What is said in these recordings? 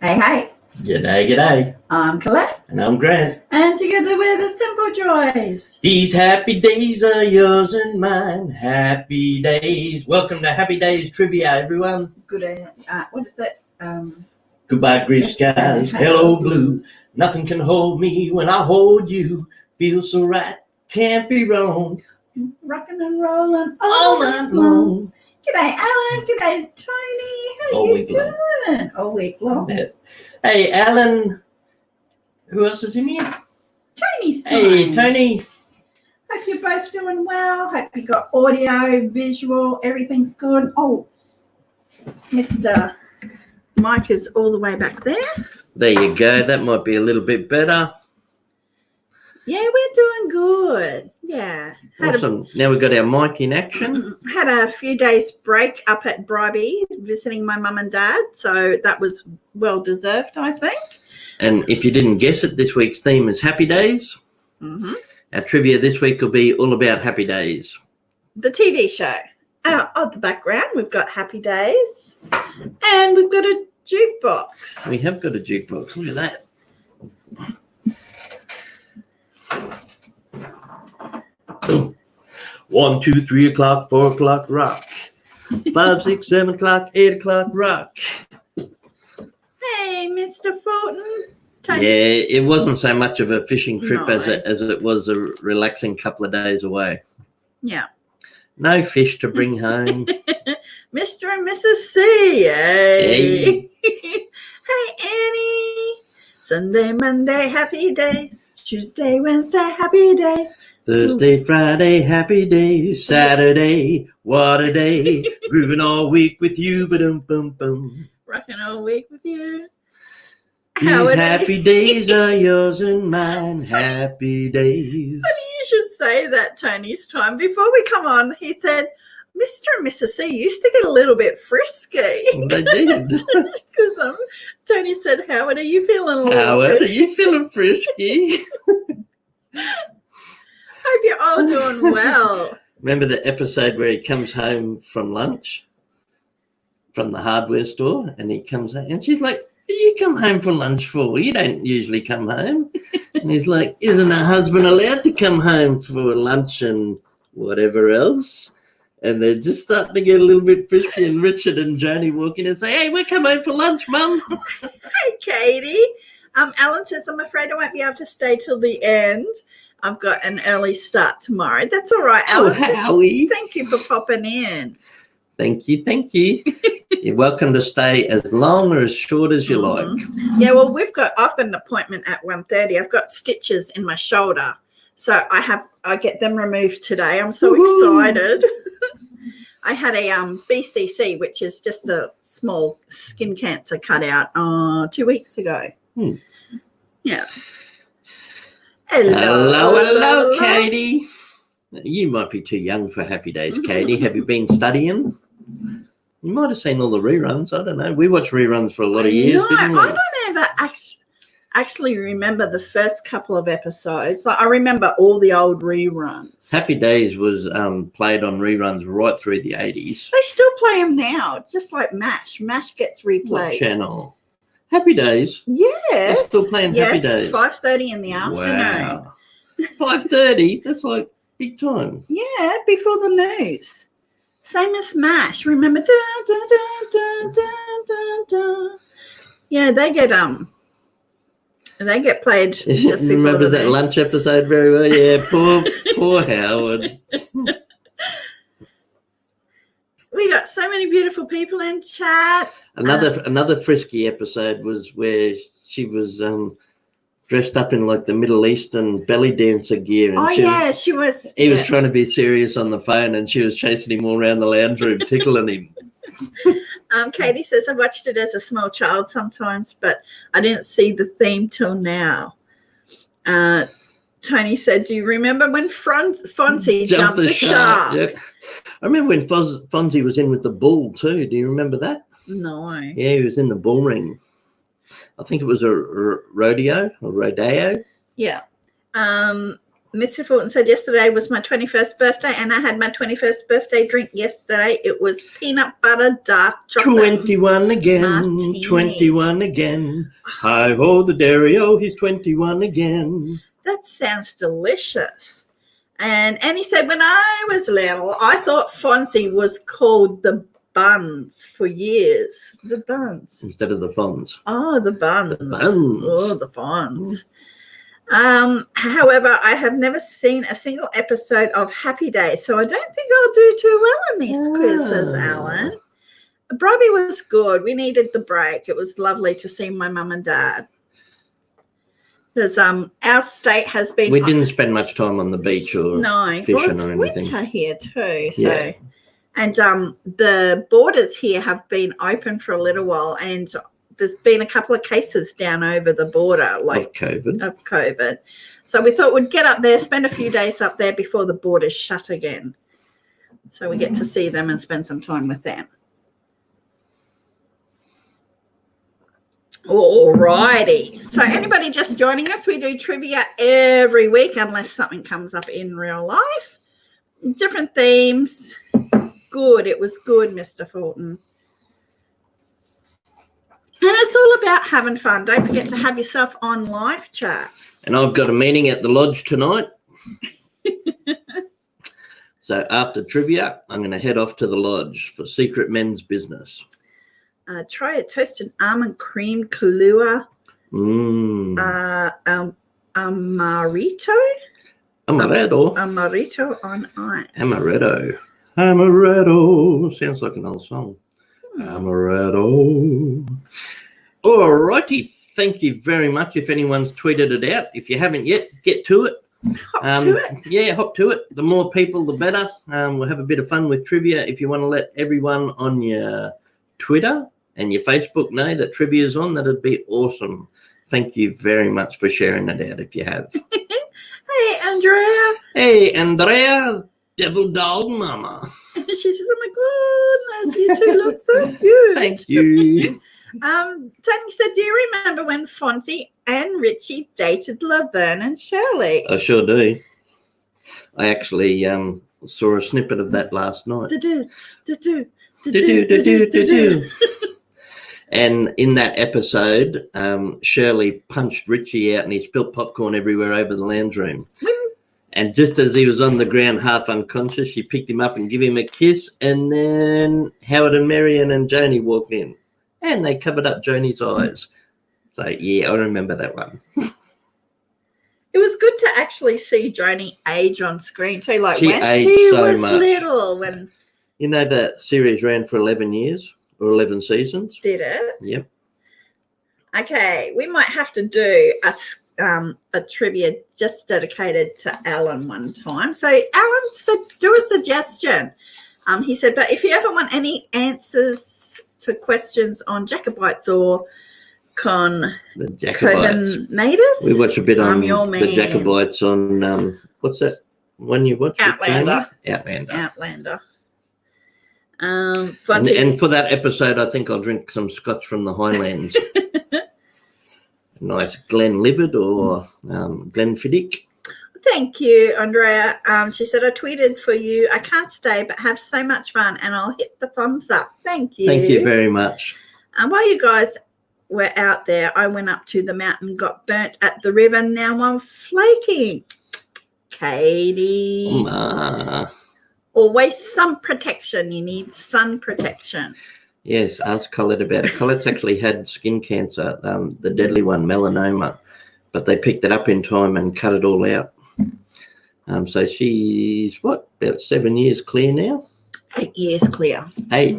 Hey, hey. G'day, g'day. I'm Colette. And I'm Grant. And together we're the Simple Joys. These happy days are yours and mine. Happy days. Welcome to Happy Days Trivia, everyone. Good. What is it? Goodbye, gray skies. Hello, blues. Nothing can hold me when I hold you. Feels so right. Can't be wrong. Rocking and rolling All night long. G'day, Alan. G'day, Tony. How you doing? All week long. Hey, Alan. Who else is in here? Tony's fine. Hey, Tony. Hope you're both doing well. Hope you got audio, visual, everything's good. Oh, Mr. Mike is all the way back there. There you go. That might be a little bit better. Yeah, we're doing good. Yeah. Awesome. Now we've got our mic in action. Had a few days break up at Bribey visiting my mum and dad, so that was well deserved, I think. And if you didn't guess it, this week's theme is Happy Days. Mm-hmm. Our trivia this week will be all about Happy Days. The TV show. On the background, we've got Happy Days, and we've got a jukebox. We have got a jukebox. Look at that. 1, 2, 3 o'clock, 4 o'clock, rock. 5, 6, 7 o'clock, 8 o'clock, rock. Hey, Mr. Fulton. Yeah, it wasn't so much of a fishing trip as it was a relaxing couple of days away. Yeah. No fish to bring home. Mr. and Mrs. C. Hey. Hey. Hey, Annie. Sunday, Monday, happy days. Tuesday, Wednesday, happy days. Thursday, Friday, happy days. Saturday, what a day. Grooving all week with you, ba-dum-bum-bum. Rocking all week with you. These happy days are yours and mine. Happy days. Funny you should say that, Tony's time. Before we come on, he said, Mr. and Mrs. C used to get a little bit frisky. They did. Because Tony said, Howard, are you feeling a little Howard, frisky? are you feeling frisky? Hope you're all doing well. Remember the episode where he comes home from lunch from the hardware store, and he comes home, and she's like, what do you come home for lunch for? You don't usually come home. And he's like, isn't a husband allowed to come home for lunch and whatever else? And they're just starting to get a little bit frisky, and Richard and Joni walk in and say, hey, we're coming home for lunch, Mum. Hey, Katie. Alan says, I'm afraid I won't be able to stay till the end. I've got an early start tomorrow. That's all right, Alan. Oh, Howie. Thank you for popping in. Thank you, thank you. You're welcome to stay as long or as short as you like. Yeah, well, I've got an appointment at 1:30. I've got stitches in my shoulder, so I get them removed today. I'm so excited. I had a BCC, which is just a small skin cancer cutout 2 weeks ago. Yeah. Hello, Katie. You might be too young for Happy Days, Katie. Have you been studying? You might have seen all the reruns. I don't know. We watched reruns for a lot of years, didn't we? I don't ever actually remember the first couple of episodes. Like, I remember all the old reruns. Happy Days was played on reruns right through the 80s. They still play them now, just like MASH. MASH gets replayed. What channel? Happy Days? Yes. They're still playing Happy Days? 5:30 in the afternoon. Wow. 5:30? That's like big time. Yeah, before the news. Same as MASH. Remember? Da, da, da, da, da, da, da. Yeah, they get played just before. Remember the that news. lunch episode very well? Yeah, poor Howard. We got so many beautiful people in chat. Another frisky episode was where she was dressed up in like the Middle Eastern belly dancer gear. And she was. He was trying to be serious on the phone, and she was chasing him all around the lounge room, tickling him. Katie says, I watched it as a small child sometimes, but I didn't see the theme till now. Tony said, do you remember when Fonzie jumped the shark? Yeah. I remember when Fonzie was in with the bull too. Do you remember that? No. Yeah, he was in the bull ring. I think it was a rodeo or rodeo. Yeah. Mr. Fulton said yesterday was my 21st birthday, and I had my 21st birthday drink yesterday. It was peanut butter dark chocolate. 21 again, martini. 21 again. Hi-ho, the dairy-o, he's 21 again. That sounds delicious. And Annie said, when I was little, I thought Fonzie was called the Buns for years. The Buns. Instead of the Fonz. Oh, the Buns. The Buns. Oh, the Buns. However, I have never seen a single episode of Happy Days, so I don't think I'll do too well in these quizzes, Alan. Bribby was good. We needed the break. It was lovely to see my mum and dad. Because our state has been... We didn't spend much time on the beach or fishing or anything. It's winter here too, so... Yeah. And the borders here have been open for a little while, and there's been a couple of cases down over the border, Of COVID. So we thought we'd get up there, spend a few days up there before the borders shut again. So we get to see them and spend some time with them. All righty. So anybody just joining us, we do trivia every week unless something comes up in real life. Different themes. Good. It was good, Mr. Fulton. And it's all about having fun. Don't forget to have yourself on live chat. And I've got a meeting at the lodge tonight. So after trivia, I'm going to head off to the lodge for secret men's business. Try a toasted almond cream Kahlua. Amaretto. Amaretto on ice. Amaretto. Sounds like an old song. Amaretto. All righty. Thank you very much. If anyone's tweeted it out, if you haven't yet, get to it. Hop to it. Yeah, hop to it. The more people, the better. We'll have a bit of fun with trivia. If you want to let everyone on your Twitter and your Facebook know that trivia is on, that'd be awesome. Thank you very much for sharing that out if you have. Hey, Andrea. Hey, Andrea, devil dog mama. She says, oh my goodness, you two look so cute. Thank you. Tony said, do you remember when Fonzie and Richie dated Laverne and Shirley? I sure do. I actually saw a snippet of that last night. And in that episode, Shirley punched Richie out and he spilled popcorn everywhere over the lounge room. And just as he was on the ground, half unconscious, she picked him up and gave him a kiss. And then Howard and Marion and Joni walked in. And they covered up Joni's eyes. So, yeah, I remember that one. It was good to actually see Joni age on screen too. Like she when aged she so was much. little. When you know that series ran for 11 years or 11 seasons? Did it? Yep. Okay, we might have to do a trivia just dedicated to Alan one time. So Alan said, do a suggestion. He said, but if you ever want any answers to questions on Jacobites or the Jacobites. Covenanters, We watch a bit on your man. the Jacobites on what's that one you watch? Outlander. Outlander. And for that episode, I think I'll drink some scotch from the Highlands. Nice Glenlivet or Glenfiddich. Thank you, Andrea. She said, I tweeted for you. I can't stay, but have so much fun, and I'll hit the thumbs up. Thank you. Thank you very much. While you guys were out there, I went up to the mountain, got burnt at the river. Now I'm flaking. Katie. Always sun protection. You need sun protection. Yes, ask Colette about it. Colette's actually had skin cancer, the deadly one, melanoma, but they picked it up in time and cut it all out. So she's, about 7 years clear now? 8 years clear. 8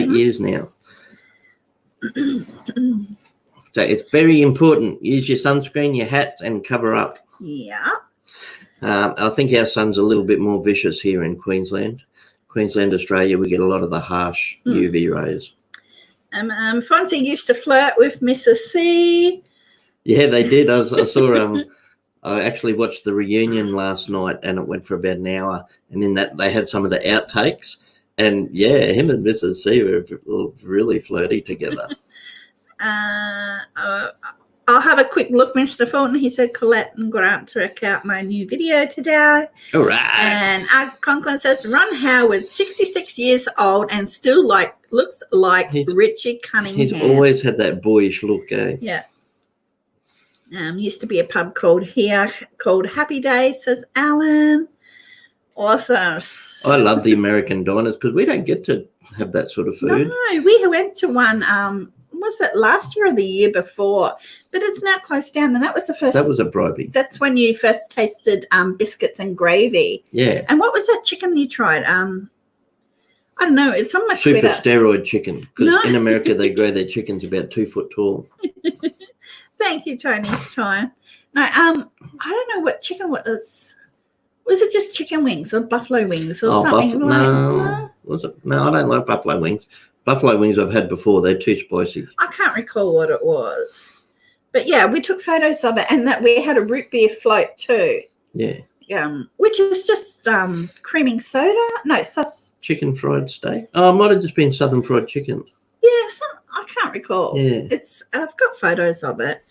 years now. So it's very important. Use your sunscreen, your hats, and cover up. Yeah. I think our sun's a little bit more vicious here in Queensland. Queensland, Australia, we get a lot of the harsh UV rays. Fonzie used to flirt with Mrs. C. Yeah, they did. I saw I actually watched the reunion last night and it went for about an hour. And in that, they had some of the outtakes. And, yeah, him and Mrs. C were really flirty together. I'll have have a quick look, Mr. Fulton. He said Colette and Grant to check out my new video today. All right. And Conklin says Ron Howard, 66 years old and still looks like Richie Cunningham. He's always had that boyish look, eh? Yeah. Used to be a pub called Happy Day, says Alan. Awesome. I love the American diners because we don't get to have that sort of food. No, we went to one, was it last year or the year before? But it's now closed down, and that was the first. That was a bribey. That's when you first tasted biscuits and gravy. Yeah. And what was that chicken you tried? I don't know. It's so much super better. steroid chicken because in America they grow their chickens about 2 foot tall. Thank you, Tony's time. No, I don't know what chicken was. Was it just chicken wings or buffalo wings or something? No. Was it? No, I don't like buffalo wings. Buffalo wings I've had before. They're too spicy. I can't recall what it was. But, yeah, we took photos of it and that we had a root beer float too. Yeah. Which is just creaming soda. No, sauce. Chicken fried steak. Oh, it might have just been southern fried chicken. Yeah, I can't recall. Yeah. I've got photos of it.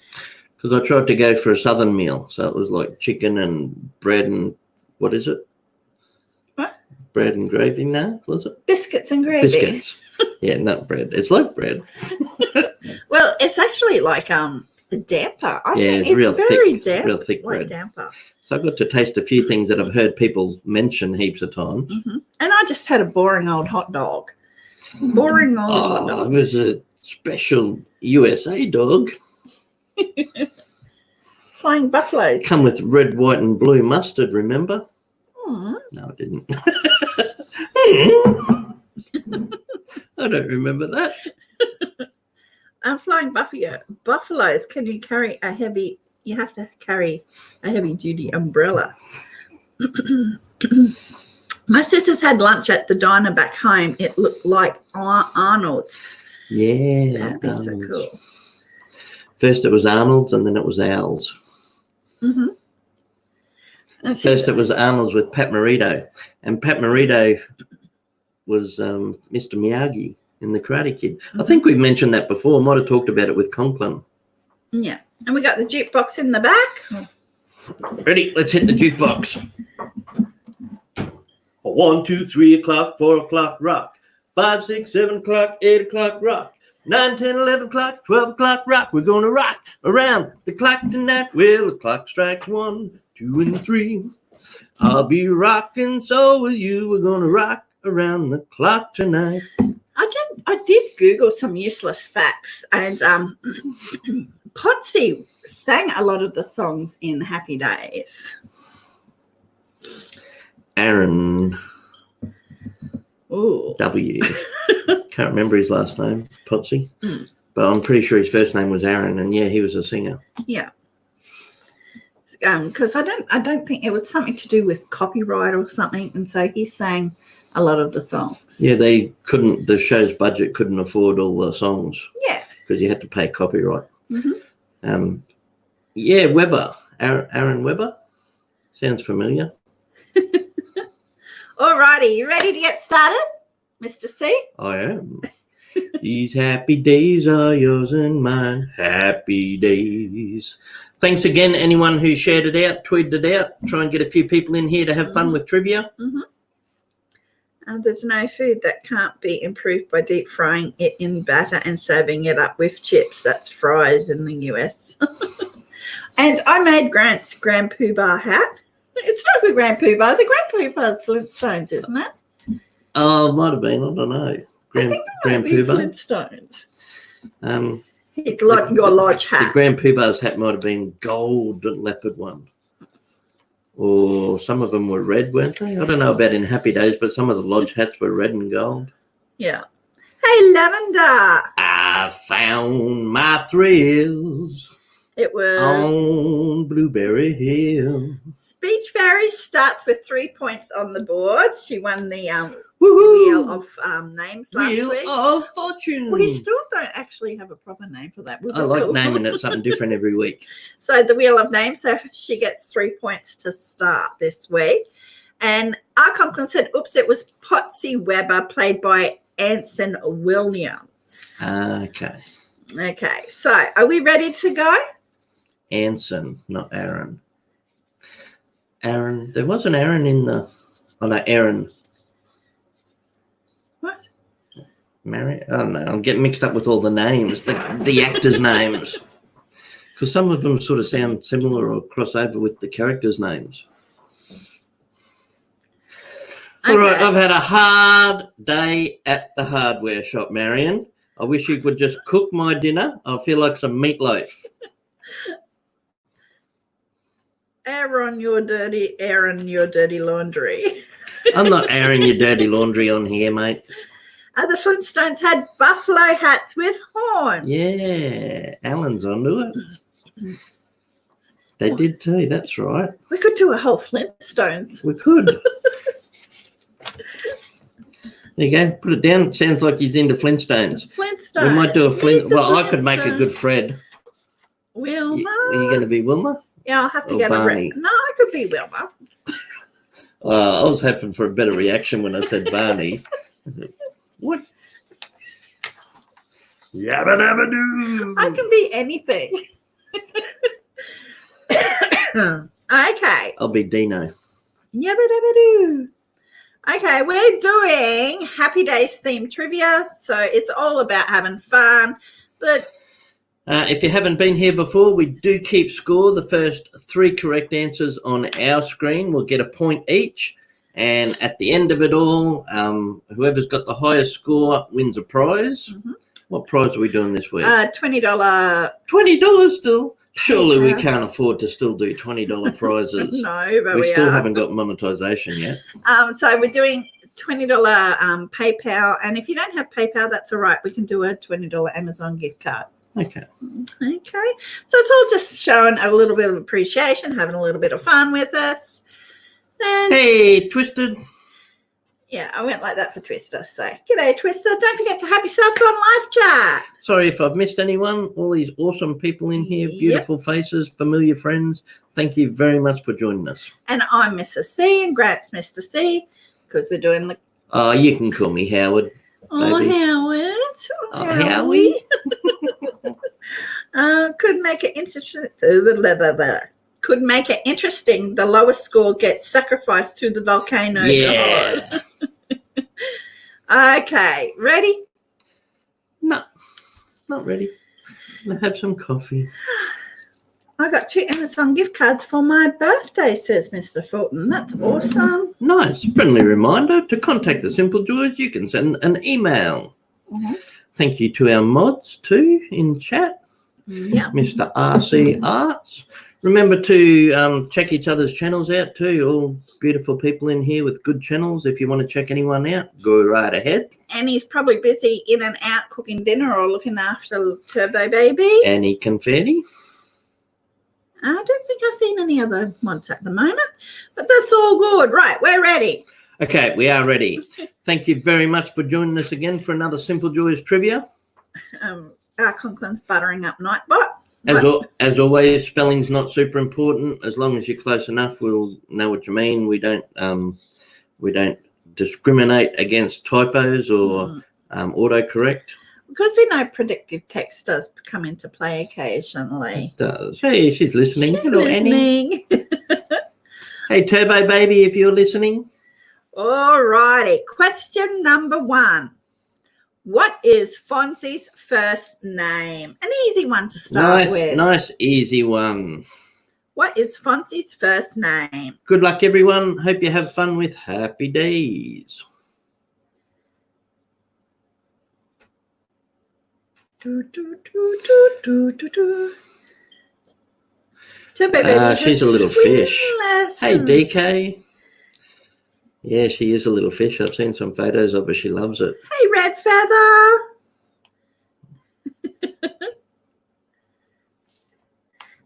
Because I tried to go for a southern meal. So it was like chicken and bread and what is it? What? Bread and gravy now, was it? Biscuits and gravy. Biscuits. Yeah, not bread. It's like bread. Well, it's actually like a damper. I think it's real very thick. Real thick bread. Damper. So I got to taste a few things that I've heard people mention heaps of times. Mm-hmm. And I just had a boring old hot dog. Boring old hot dog. It was a special USA dog. Flying buffaloes. Come with red, white, and blue mustard, remember? Mm. No, I didn't. I don't remember that. Flying buffaloes. Can you carry a heavy? You have to carry a heavy-duty umbrella. My sisters had lunch at the diner back home. It looked like Arnold's. Yeah, that'd be so cool. First it was Arnold's, and then it was Owl's. Mm-hmm. First it was Arnold's with Pat Morito, and Pat Morito was Mr. Miyagi in The Karate Kid. Mm-hmm. I think we've mentioned that before. Might have talked about it with Conklin. Yeah, and we got the jukebox in the back. Ready? Let's hit the jukebox. 1, 2, 3 o'clock, 4 o'clock, rock. 5, 6, 7 o'clock, 8 o'clock, rock. 9, 10, 11 o'clock, 12 o'clock, rock. We're going to rock around the clock tonight. Well, the clock strikes 1, 2, and 3. I'll be rocking, so will you. We're going to rock around the clock tonight. I did Google some useless facts, and Potsy sang a lot of the songs in Happy Days. Aaron Ooh. W. Can't remember his last name, Potsy. But I'm pretty sure his first name was Aaron, and yeah, he was a singer. Yeah. Because I don't think it was something to do with copyright or something, and so he sang a lot of the songs. Yeah, the show's budget couldn't afford all the songs. Yeah. Because you had to pay copyright. Mm-hmm. Yeah, Weber. Aaron Weber. Sounds familiar. All righty, you ready to get started, Mr. C? I am. These happy days are yours and mine. Happy days. Thanks again, anyone who shared it out, tweeted it out. Try and get a few people in here to have fun with trivia. Mm-hmm. There's no food that can't be improved by deep frying it in batter and serving it up with chips. That's fries in the US. And I made Grant's Grand Poobah hat. It's not the Grand Poobah. The Grand Poobah's Flintstones, isn't it? Oh, might have been. I don't know. Grand Poobah. Flintstones. It's your large hat. The Grand Poobah's hat might have been gold leopard one. Or some of them were red, weren't they? I don't know about in Happy Days, but some of the lodge hats were red and gold. Yeah. Hey, Lavender. I found my thrills. It was on Blueberry Hill. Speech Fairy starts with 3 points on the board. She won the Wheel of Names last week. Wheel of Fortune. We still don't actually have a proper name for that. I like naming it something different every week. So the Wheel of Names, so she gets 3 points to start this week. And our Conklin said, oops, it was Potsy Weber, played by Anson Williams. Okay. Okay, so are we ready to go? Anson, not Aaron. Aaron. There was an Aaron in the. Oh no, Aaron. What? Mary. Oh no, I'm getting mixed up with all the names, the actors' names, because some of them sort of sound similar or cross over with the characters' names. Okay. All right, I've had a hard day at the hardware shop, Marion. I wish you could just cook my dinner. I feel like some meatloaf. Aaron, your dirty laundry. I'm not airing your dirty laundry on here, mate. The Flintstones had buffalo hats with horns. Yeah, Alan's onto it. They did too, that's right. We could do a whole Flintstones. We could. There you go. Put it down. Sounds like he's into Flintstones. Flintstones. We might do a Well, I could make a good Fred. Wilma. Are you going to be Wilma? Yeah, I'll have to Or get Barney? No, I could be Wilma. I was hoping for a better reaction when I said Barney. What? Yabba dabba doo. I can be anything. Okay. I'll be Dino. Yabba dabba doo. Okay, we're doing Happy Days themed trivia, so it's all about having fun. But if you haven't been here before, we do keep score. The first 3 correct answers on our screen will get a point each. And at the end of it all, whoever's got the highest score wins a prize. Mm-hmm. What prize are we doing this week? $20. $20 still? Surely we can't afford to still do $20 prizes. No, but we still haven't got monetization yet. So we're doing $20 PayPal. And if you don't have PayPal, that's all right. We can do a $20 Amazon gift card. Okay. Okay. So it's all just showing a little bit of appreciation, having a little bit of fun with us. And hey, Twisted. Yeah, I went like that for Twister. So, g'day, Twister. Don't forget to have yourself on live chat. Sorry if I've missed anyone. All these awesome people in here, beautiful faces, familiar friends. Thank you very much for joining us. And I'm Mrs. C and Grant's Mr. C because we're doing the... Oh, you can call me Howard. Oh, baby. Howard. Howie. Could make it interesting. Could make it interesting. The lowest score gets sacrificed to the volcano. Yeah. Okay, ready? No, not ready. I'll have some coffee. I got 2 Amazon gift cards for my birthday, says Mr. Fulton. That's awesome. Nice. Friendly reminder to contact the Simple Joys. You can send an email. Mm-hmm. Thank you to our mods too in chat. Yeah. Mr. RC Arts. Remember to check each other's channels out too. All beautiful people in here with good channels. If you want to check anyone out, go right ahead. And he's probably busy in and out cooking dinner or looking after Turbo Baby. Annie Confetti. I don't think I've seen any other mods at the moment, but that's all good. Right, we're ready. Okay, we are ready. Thank you very much for joining us again for another Simple Joys trivia. Our Conklin's buttering up Nightbot. As always, spelling's not super important. As long as you're close enough, we'll know what you mean. We don't discriminate against typos or autocorrect. Because we know predictive text does come into play occasionally. It does. Hey, she's listening. Hello, Annie. Hey, Turbo Baby, if you're listening. All righty. Question number 1. What is Fonzie's first name? An easy one to start with. Nice, easy one. What is Fonzie's first name? Good luck, everyone. Hope you have fun with Happy Days. She's a little fish. Lessons. Hey, DK. Yeah, she is a little fish. I've seen some photos of her. She loves it. Hey, Red Feather.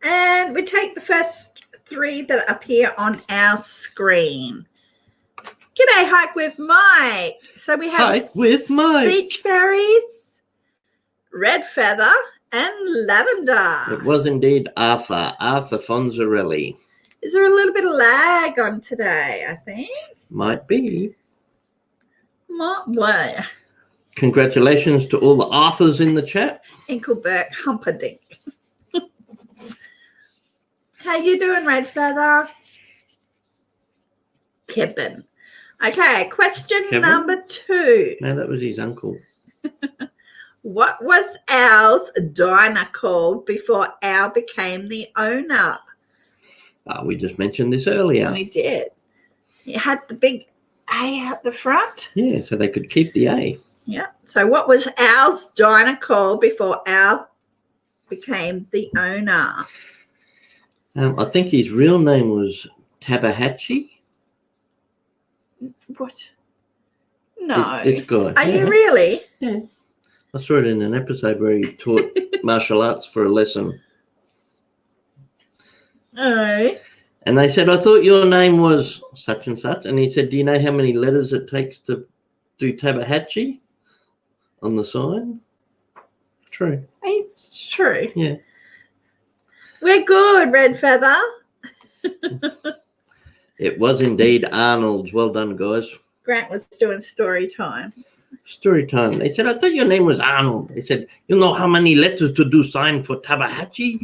And we take the first 3 that appear on our screen. G'day, Hike with Mike. So we have Hike with Mike. Speech Fairies, Red Feather, and Lavender. It was indeed Arthur Fonzarelli. Is there a little bit of lag on today, I think? Might be. What way? Congratulations to all the Arthurs in the chat. Inkelberg Humperdinck. How you doing, Red Feather? Kevin. Okay, question Kevin? number 2. No, that was his uncle. What was Al's diner called before Al became the owner? We just mentioned this earlier. We did. It had the big A at the front. Yeah, so they could keep the A. Yeah. So what was Al's diner called before Al became the owner? I think his real name was Tabahatchi. What? No. This guy. Are you really? Yeah. I saw it in an episode where he taught martial arts for a lesson. Oh. And they said, I thought your name was such and such. And he said, do you know how many letters it takes to do Tabahatchi on the sign? True. It's true. Yeah. We're good, Red Feather. It was indeed Arnold's. Well done, guys. Grant was doing story time. Story time. They said, I thought your name was Arnold. They said, you know how many letters to do sign for Tabahatchi?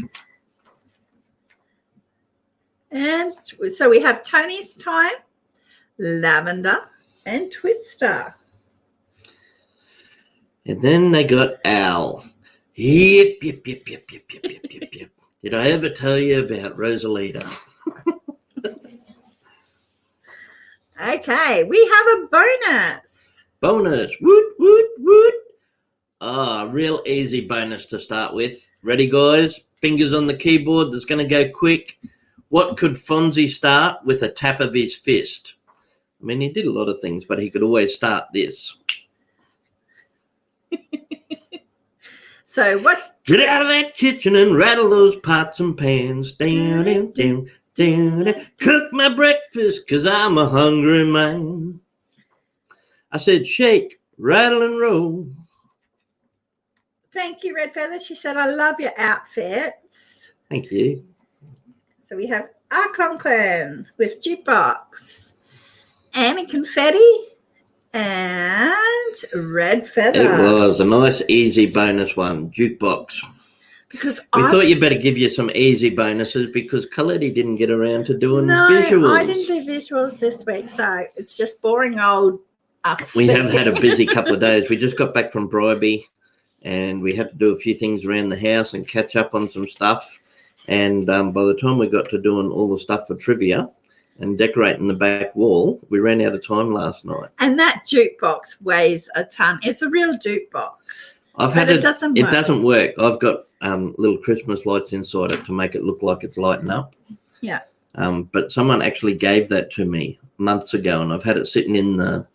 And so we have Tony's time, Lavender, and Twister. And then they got Al. Yep, yep, yep, yep, yep, yep, yep, yep, yep. Did I ever tell you about Rosalita? Okay, we have a bonus. Bonus. Woot, woot, woot. Real easy bonus to start with. Ready, guys? Fingers on the keyboard. It's going to go quick. What could Fonzie start with a tap of his fist? I mean, he did a lot of things, but he could always start this. So what? Get out of that kitchen and rattle those pots and pans. Down, down, down, down, down. Cook my breakfast, 'cause I'm a hungry man. I said, shake, rattle, and roll. Thank you, Red Feather. She said, I love your outfits. Thank you. So we have Conklin with jukebox, Annie Confetti, and Red Feather. It was a nice, easy bonus one, jukebox. Because We thought you better give you some easy bonuses because Coletti didn't get around to doing visuals. I didn't do visuals this week, so it's just boring old us. We have had a busy couple of days. We just got back from Bribey and we had to do a few things around the house and catch up on some stuff. And by the time we got to doing all the stuff for trivia and decorating the back wall, we ran out of time last night. And that jukebox weighs a ton. It's a real jukebox. It doesn't work. I've got little Christmas lights inside it to make it look like it's lighting up. Yeah. But someone actually gave that to me months ago, and I've had it sitting in the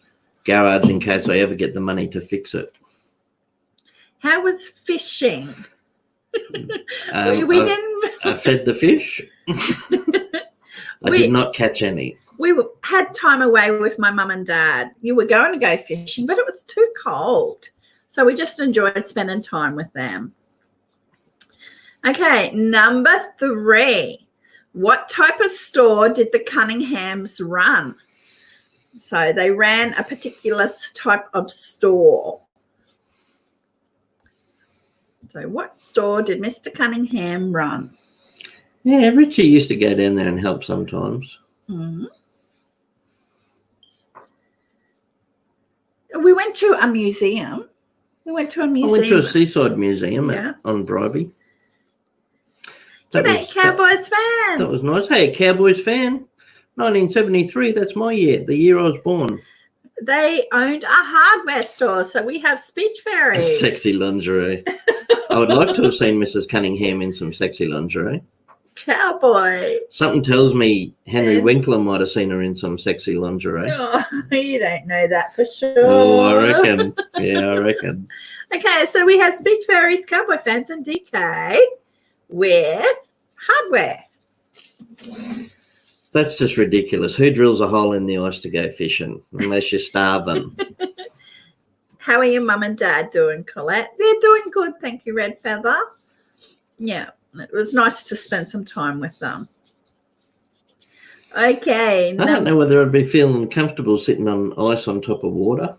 garage in case I ever get the money to fix it. How was fishing? I fed the fish. I did not catch any. We had time away with my mum and dad. You were going to go fishing, but it was too cold. So we just enjoyed spending time with them. Okay, number 3. What type of store did the Cunninghams run? So they ran a particular type of store. So what store did Mr. Cunningham run? Yeah, Richie used to go down there and help sometimes. Mm-hmm. We went to a museum. I went to a seaside museum on Bribey. G'day, Cowboys fan. That was nice. Hey, Cowboys fan. 1973, that's my year, the year I was born. They owned a hardware store, so we have speech fairies. Sexy lingerie. I would like to have seen Mrs. Cunningham in some sexy lingerie. Cowboy. Something tells me Henry Winkler might have seen her in some sexy lingerie. Oh, you don't know that for sure. Oh, I reckon. Yeah, I reckon. Okay, so we have speech fairies, Cowboy fans, and DK with hardware. That's just ridiculous. Who drills a hole in the ice to go fishing unless you're starving? How are your mum and dad doing, Colette? They're doing good, thank you, Red Feather. Yeah, it was nice to spend some time with them. Okay. I don't know whether I'd be feeling comfortable sitting on ice on top of water.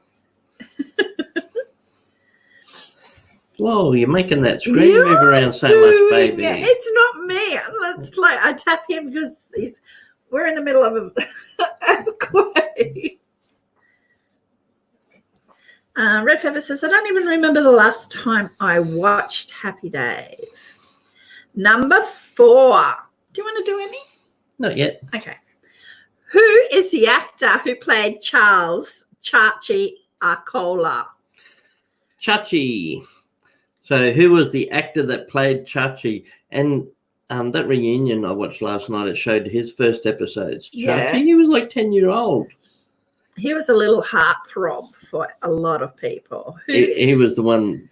Whoa, you're making that screen move around so much, baby. It's not me. It's like I tap him because we're in the middle of an earthquake. Red Feather says, I don't even remember the last time I watched Happy Days. Number 4. Do you want to do any? Not yet. Okay. Who is the actor who played Charles Chachi Arcola? Chachi. So who was the actor that played Chachi? And that reunion I watched last night, it showed his first episodes. Chachi, Yeah. he was like 10-year-old. He was a little heartthrob for a lot of people. He was the one,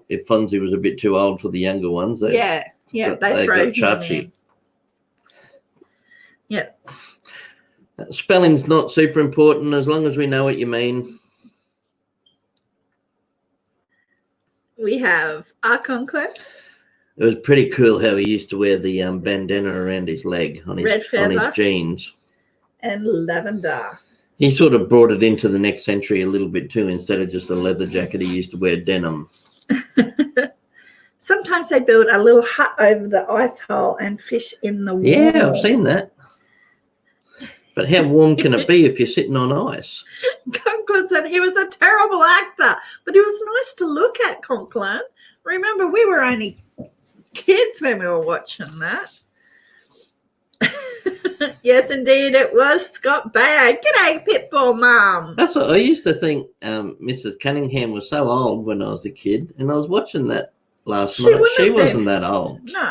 if Fonzie was a bit too old for the younger ones. They throw him Chachi. in. Yep. Spelling's not super important as long as we know what you mean. We have Arconclef. It was pretty cool how he used to wear the bandana around his leg on his jeans. And Lavender. He sort of brought it into the next century a little bit too. Instead of just a leather jacket, he used to wear denim. Sometimes they build a little hut over the ice hole and fish in the water. Yeah, I've seen that. But how warm can it be if you're sitting on ice? Conklin said he was a terrible actor, but he was nice to look at, Conklin. Remember, we were only kids when we were watching that. Yes, indeed, it was Scott Baio. G'day, Pitbull Mum. That's what I used to think. Mrs. Cunningham was so old when I was a kid, and I was watching that last night. She wasn't that old. No,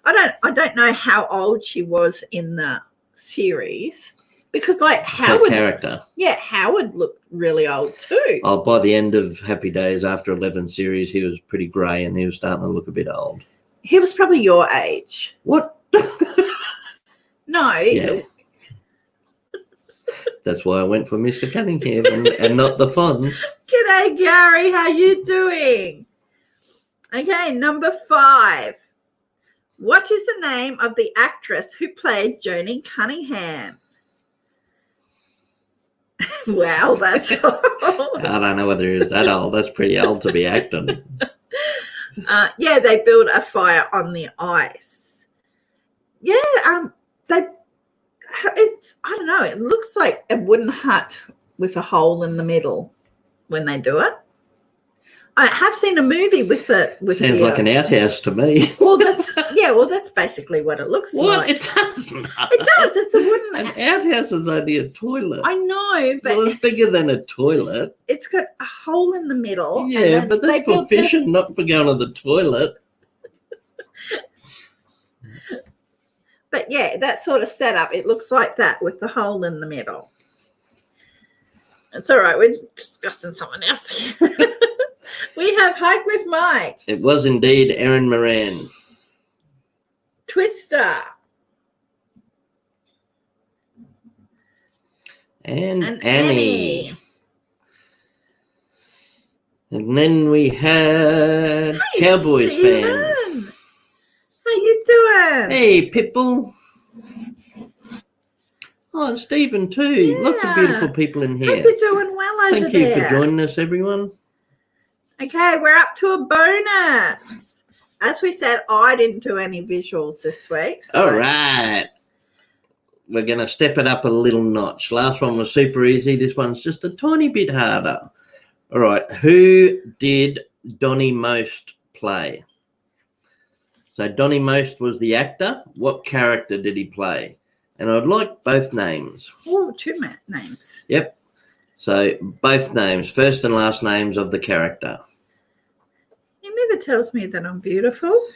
I don't know how old she was in the series because, like, Howard, character. Yeah, Howard looked really old too. Oh, by the end of Happy Days, after 11 series, he was pretty grey and he was starting to look a bit old. He was probably your age. What? No. Yeah. That's why I went for Mr. Cunningham and not the Fonz. G'day, Gary. How you doing? Okay, number 5. What is the name of the actress who played Joni Cunningham? Well, that's old. I don't know whether he was that old. That's pretty old to be acting. Yeah, they build a fire on the ice. Yeah, I don't know. It looks like a wooden hut with a hole in the middle when they do it. I have seen a movie with it. Sounds like an outhouse to me. Well, that's basically what it looks like. What? It doesn't. It does. It's a wooden. An outhouse is only a toilet. I know, but well, it's bigger than a toilet. It's got a hole in the middle. Yeah, but that's for fishing, not for going to the toilet. But yeah, that sort of setup, it looks like that with the hole in the middle. It's all right. We're discussing someone else here. We have Hike with Mike. It was indeed Erin Moran. Twister. And Annie. And then we had Cowboys Steven. fan. How you doing? Hey, Pitbull. Oh, and Stephen too. Yeah. Lots of beautiful people in here. Hope you're doing well over there. Thank you for joining us, everyone. Okay, we're up to a bonus. As we said, I didn't do any visuals this week. So. All right. We're going to step it up a little notch. Last one was super easy. This one's just a tiny bit harder. All right. Who did Donnie Most play? So Donnie Most was the actor. What character did he play? And I'd like both names. Oh, two names. Yep. So both names, first and last names of the character. He never tells me that I'm beautiful.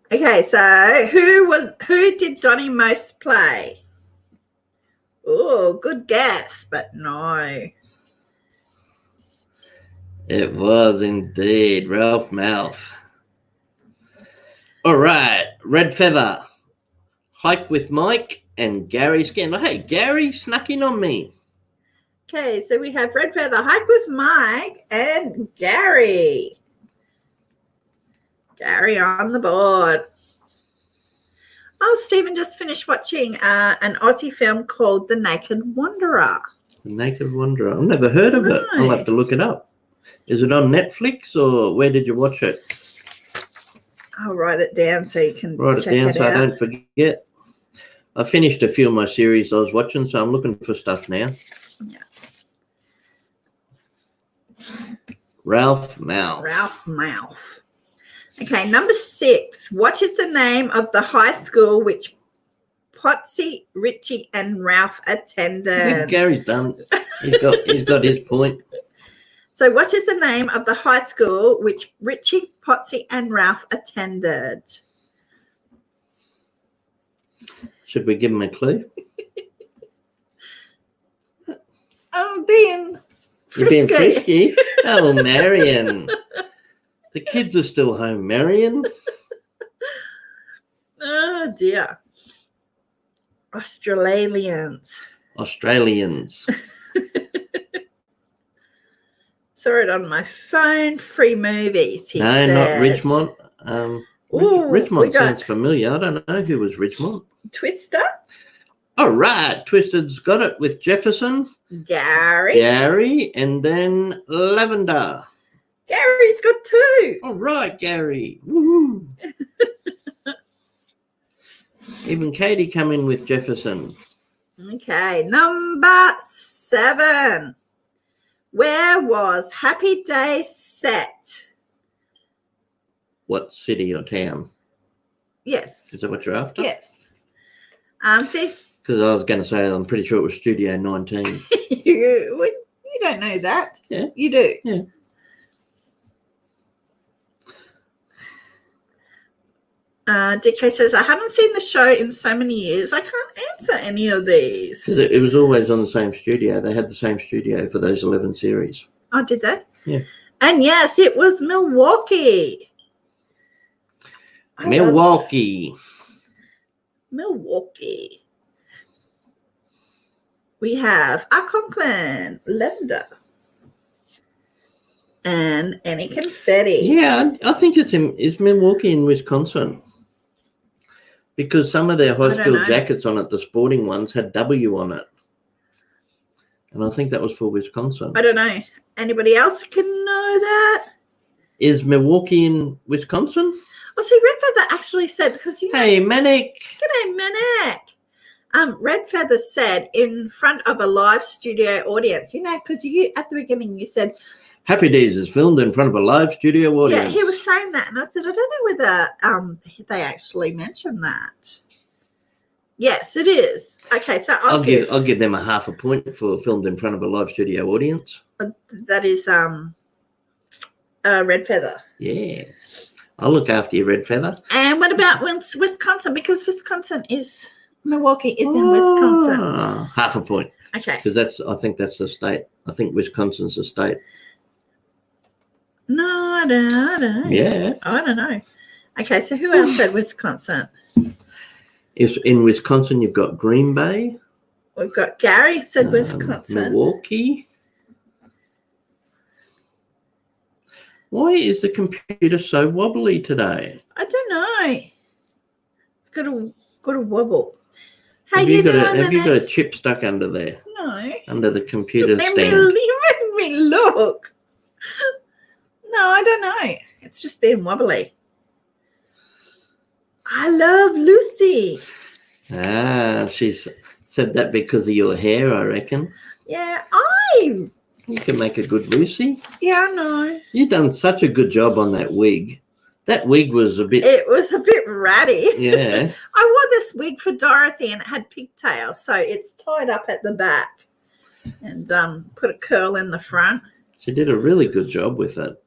Okay, so who did Donnie Most play? Oh, good guess, but no. It was indeed Ralph Malph. All right, Red Feather, Hike with Mike, and Gary Scandal. Hey, Gary snuck in on me. Okay, so we have Red Feather, Hike with Mike, and Gary. Gary on the board. Oh, Stephen just finished watching an Aussie film called The Naked Wanderer. The Naked Wanderer. I've never heard of it. I'll have to look it up. Is it on Netflix or where did you watch it? I'll write it down so you can Write it check down it so out. I don't forget. I finished a few of my series I was watching, so I'm looking for stuff now. Yeah. Ralph Mouth. Ralph Mouth. Okay, number 6. What is the name of the high school which Potsy, Richie, and Ralph attended? Gary's done. He's got his point. So what is the name of the high school which Richie, Potsy, and Ralph attended? Should we give him a clue? I'm being frisky. You're being frisky? Oh, Marion. The kids are still home, Marion. Oh, dear. Australians. Saw it on my phone. Free movies, he said. No, not Ridgemont. Ridgemont sounds familiar. I don't know who was Ridgemont. Twister. All right. Twisted's got it with Jefferson. Gary. And then Lavender. Gary's got 2. All right, Gary. Woohoo. Even Katie come in with Jefferson. Okay, number 7. Where was Happy Day set? What city or town? Yes. Is that what you're after? Yes. Because I was going to say, I'm pretty sure it was Studio 19. You don't know that. Yeah. You do. Yeah. DK says, I haven't seen the show in so many years. I can't answer any of these. Because it was always on the same studio. They had the same studio for those 11 series. Oh, did they? Yeah. And yes, it was Milwaukee. Milwaukee. We have Conklin, Lavender, and any confetti. Yeah, I think it's Milwaukee in Wisconsin. Because some of their high school jackets on it, the sporting ones, had W on it. And I think that was for Wisconsin. I don't know. Anybody else can know that? Is Milwaukee in Wisconsin? Well, see, Red Feather actually said, because you know. Hey, Manic. G'day, Manic. Red Feather said in front of a live studio audience, you know, because you at the beginning you said, Happy Days is filmed in front of a live studio audience. Yeah, he was saying that, and I said, I don't know whether they actually mentioned that. Yes, it is. Okay, so I'll give them a half a point for filmed in front of a live studio audience. That is Red Feather. Yeah, I'll look after you, Red Feather. And what about Wisconsin? Because Milwaukee is in Wisconsin. Half a point. Okay. Because I think that's the state. I think Wisconsin's the state. No, I don't know. Yeah. I don't know. Okay, so who else said Wisconsin? In Wisconsin, you've got Green Bay. We've got Gary said Wisconsin. Milwaukee. Why is the computer so wobbly today? I don't know. It's got a wobble. Have you got a chip stuck under there? No. Under the computer stand. You made me look. No, I don't know. It's just been wobbly. I love Lucy. She's said that because of your hair, I reckon. Yeah, You can make a good Lucy. Yeah, I know. You've done such a good job on that wig. That wig was a bit... It was a bit ratty. Yeah. I wore this wig for Dorothy and it had pigtails, so it's tied up at the back and put a curl in the front. She did a really good job with it.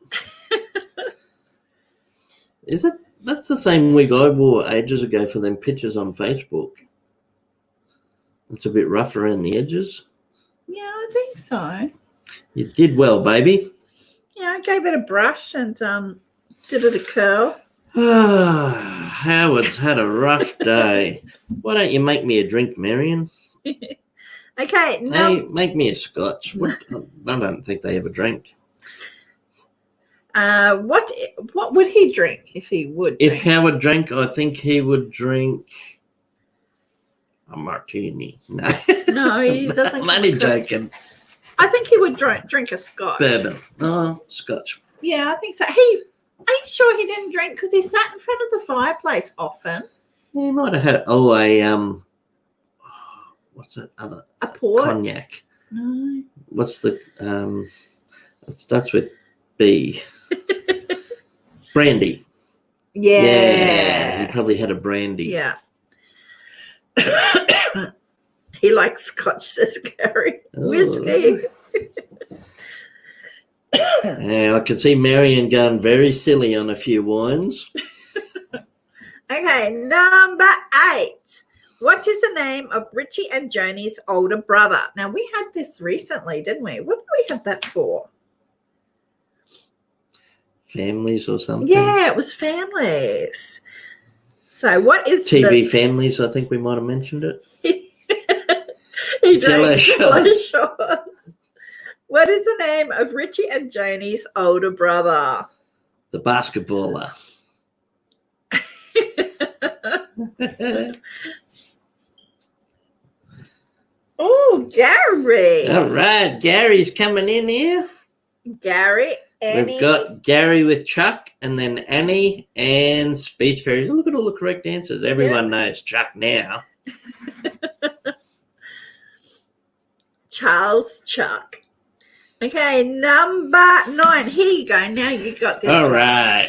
That's the same wig I wore ages ago for them pictures on Facebook. It's a bit rough around the edges. Yeah, I think so. You did well, baby. Yeah, I gave it a brush and did it a curl. Howard's had a rough day. Why don't you make me a drink, Marion? Okay. Hey, make me a scotch. I don't think they ever drink. What would he drink if he would? If Howard drank, I think he would drink a martini. No, no, he doesn't. I'm only joking. I think he would drink a scotch. Bourbon. Oh, scotch. Yeah, I think so. Are you sure he didn't drink because he sat in front of the fireplace often? He might have had what's that other? A port? Cognac. No. What's the it starts with B. Brandy. Yeah. He probably had a brandy. Yeah. He likes scotch, says Gary. Whiskey. Yeah, I can see Marion going very silly on a few wines. Okay, number 8. What is the name of Richie and Joni's older brother? Now, we had this recently, didn't we? What did we have that for? Families or something? Yeah, it was families. So what is TV families, I think we might have mentioned it. He drank Jello shots. What is the name of Richie and Joni's older brother? The basketballer. Oh, Gary. All right, Gary's coming in here. Gary, Annie. We've got Gary with Chuck and then Annie and Speech Fairies. Look at all the correct answers. Everyone knows Chuck now. Charles Chuck. Okay, number 9. Here you go. Now you got this. All right.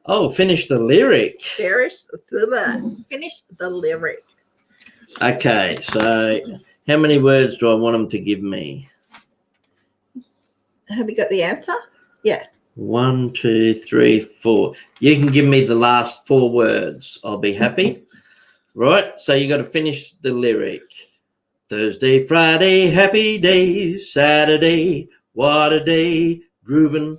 Oh, finish the lyric. Finish the lyric. Okay, so how many words do I want them to give me? Have you got the answer? Yeah. 1, 2, 3, 4. You can give me the last 4 words. I'll be happy. Right, so you got to finish the lyric. Thursday, Friday, happy days. Saturday, what a day, groovin'.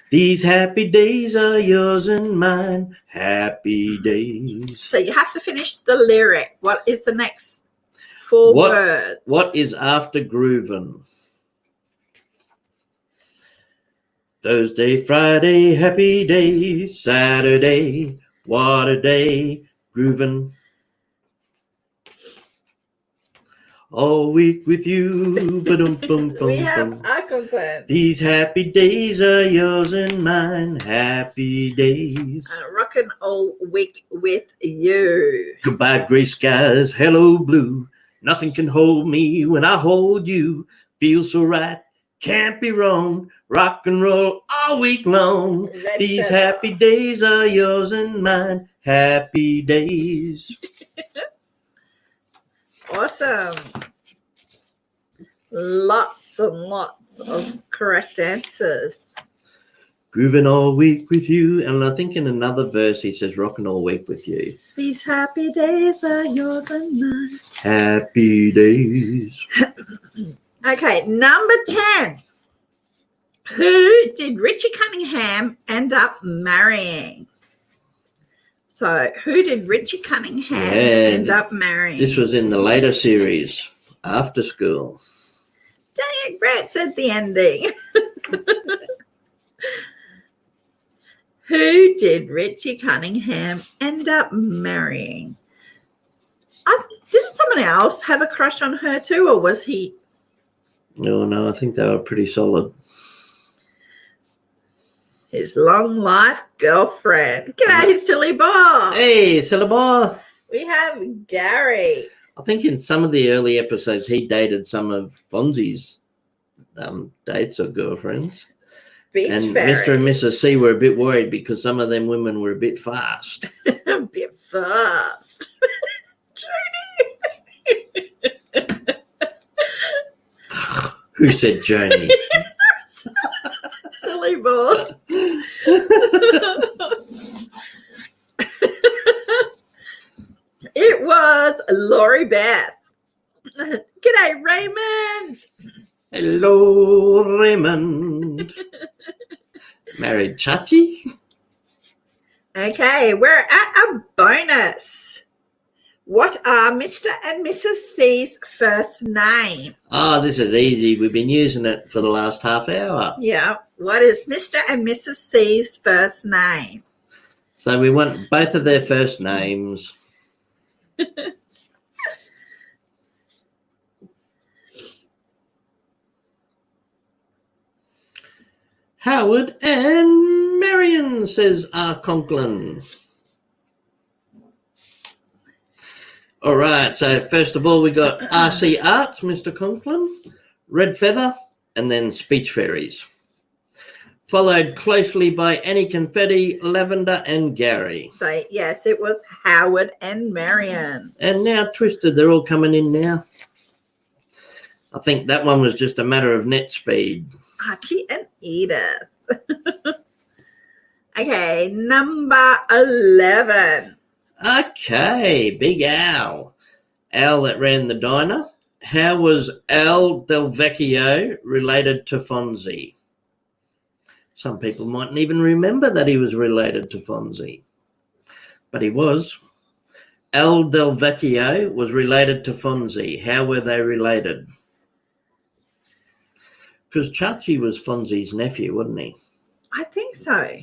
These happy days are yours and mine. Happy days. So you have to finish the lyric. What is the next 4 words? What is after groovin'? Thursday, Friday, happy days. Saturday, what a day, groovin'. All week with you. We have Aquaman. These happy days are yours and mine. Happy days. Rockin' all week with you. Goodbye, gray skies. Hello, blue. Nothing can hold me when I hold you. Feels so right. Can't be wrong. Rock and roll all week long. These happy days are yours and mine. Happy days. Awesome. Lots and lots of correct answers. Grooving all week with you. And I think in another verse he says rocking all week with you. These happy days are yours and mine. Happy days. Okay, number 10. Who did Richie Cunningham end up marrying? So, who did Richie Cunningham end up marrying? This was in the later series, After School. Dang it, Brett said the ending. Who did Richie Cunningham end up marrying? Didn't someone else have a crush on her too, or was he? No, I think they were pretty solid. His long life girlfriend. G'day, silly boy. Hey, silly boy. We have Gary. I think in some of the early episodes he dated some of Fonzie's dates or girlfriends. And Mr. and Mrs. C were a bit worried because some of them women were a bit fast. A bit fast. Joni. Who said Joni? Silly boy. It was Lori Beth. G'day, Raymond. Hello, Raymond. Married Chachi. Okay, we're at a bonus. What are Mr. and Mrs. C's first name? Oh, this is easy. We've been using it for the last half hour. Yeah. What is Mr. and Mrs. C's first name? So we want both of their first names. Howard and Marion, says R. Conklin. All right, so first of all, we got RC Arts, Mr. Conklin, Red Feather, and then Speech Fairies. Followed closely by Annie Confetti, Lavender, and Gary. So, yes, it was Howard and Marion. And now Twisted, they're all coming in now. I think that one was just a matter of net speed. Chachi and Edith. Okay, number 11. Okay, Big Al. Al that ran the diner. How was Al Del Vecchio related to Fonzie? Some people mightn't even remember that he was related to Fonzie. But he was. Al Del Vecchio was related to Fonzie. How were they related? Because Chachi was Fonzie's nephew, wasn't he? I think so.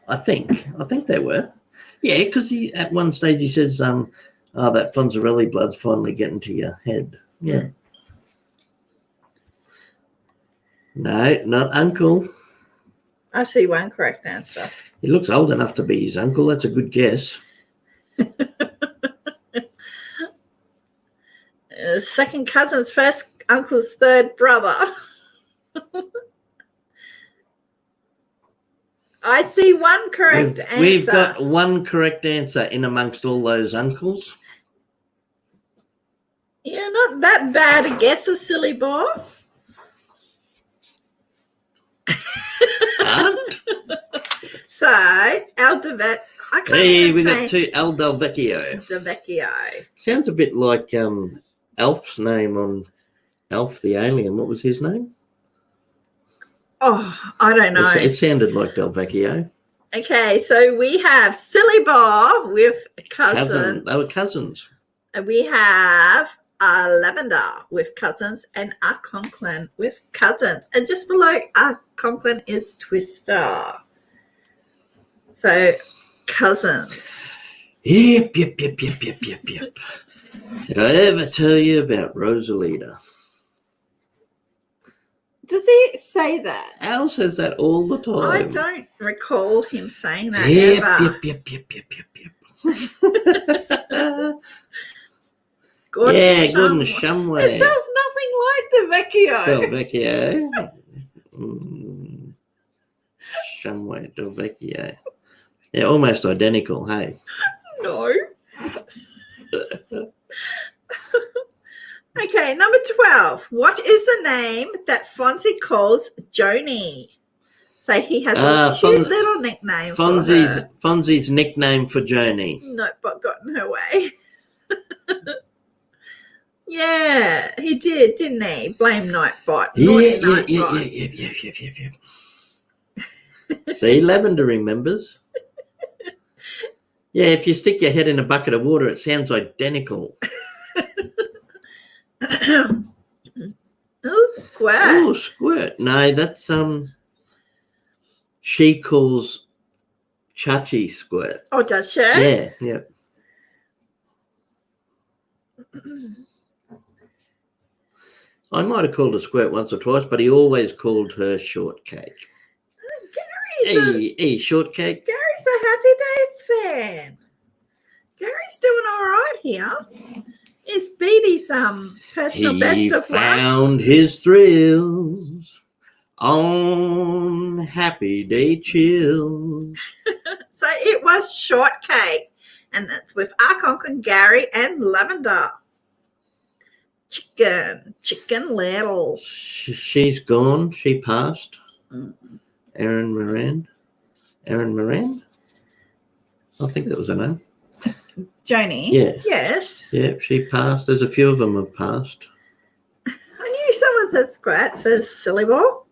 I think they were. Yeah, because he at one stage he says, "Oh, that Fonzarelli blood's finally getting to your head." Yeah. No, not uncle. I see one correct answer. He looks old enough to be his uncle. That's a good guess. Second cousin's first uncle's third brother. I see one correct answer. We've got one correct answer in amongst all those uncles. You're not that bad a guesser, silly boy. So, Aldevet. Hey, we got two Al Del Vecchio. Del Vecchio. Sounds a bit like Alf's name on Alf the Alien. What was his name? Oh, I don't know. It sounded like Del Vecchio. Okay, so we have Silly Boy with cousins. They were cousins. And we have Lavender with cousins and Conklin with cousins. And just below Conklin is Twister. So, cousins. Yep. Did I ever tell you about Rosalita? Does he say that? Al says that all the time. I don't recall him saying that ever. Yep. Gordon Shumway. It sounds nothing like the Vecchio. Del Vecchio. Shumway, Del Vecchio. Yeah, almost identical, hey? No. Okay, number 12. What is the name that Fonzie calls Joni? So he has a cute little nickname for her. Fonzie's nickname for Joni. Notebot got in her way. Yeah, he did, didn't he? Blame Nightbot. Yep. See, Lavender remembers. Yeah, if you stick your head in a bucket of water, it sounds identical. Oh, Squirt. Oh, Squirt. No, that's she calls Chachi Squirt. Oh, does she? Yeah. I might have called her Squirt once or twice, but he always called her Shortcake. Hey, Shortcake. Gary's a Happy Days fan. Gary's doing all right here. He's beat his personal best of He found his thrills on Happy Day Chills. So it was Shortcake, and it's with Conklin, Gary, and Lavender. Chicken Little. She's gone. She passed. Erin Moran. I think that was her name. Joni. Yeah. Yes. Yeah, she passed. There's a few of them have passed. I knew someone said Squirt, says Silly Ball.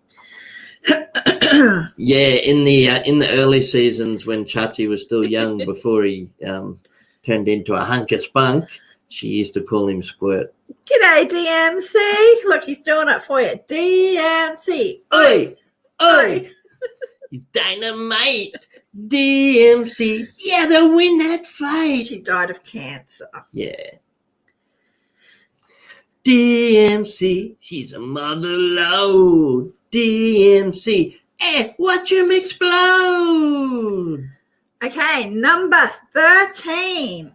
Yeah, in the early seasons when Chachi was still young, before he turned into a hunk of spunk, she used to call him Squirt. G'day, DMC. Look, he's doing it for you. DMC. Oi! He's dynamite. DMC. Yeah, they'll win that fight. She died of cancer. Yeah. DMC. She's a mother load. DMC. Watch him explode. Okay, number 13.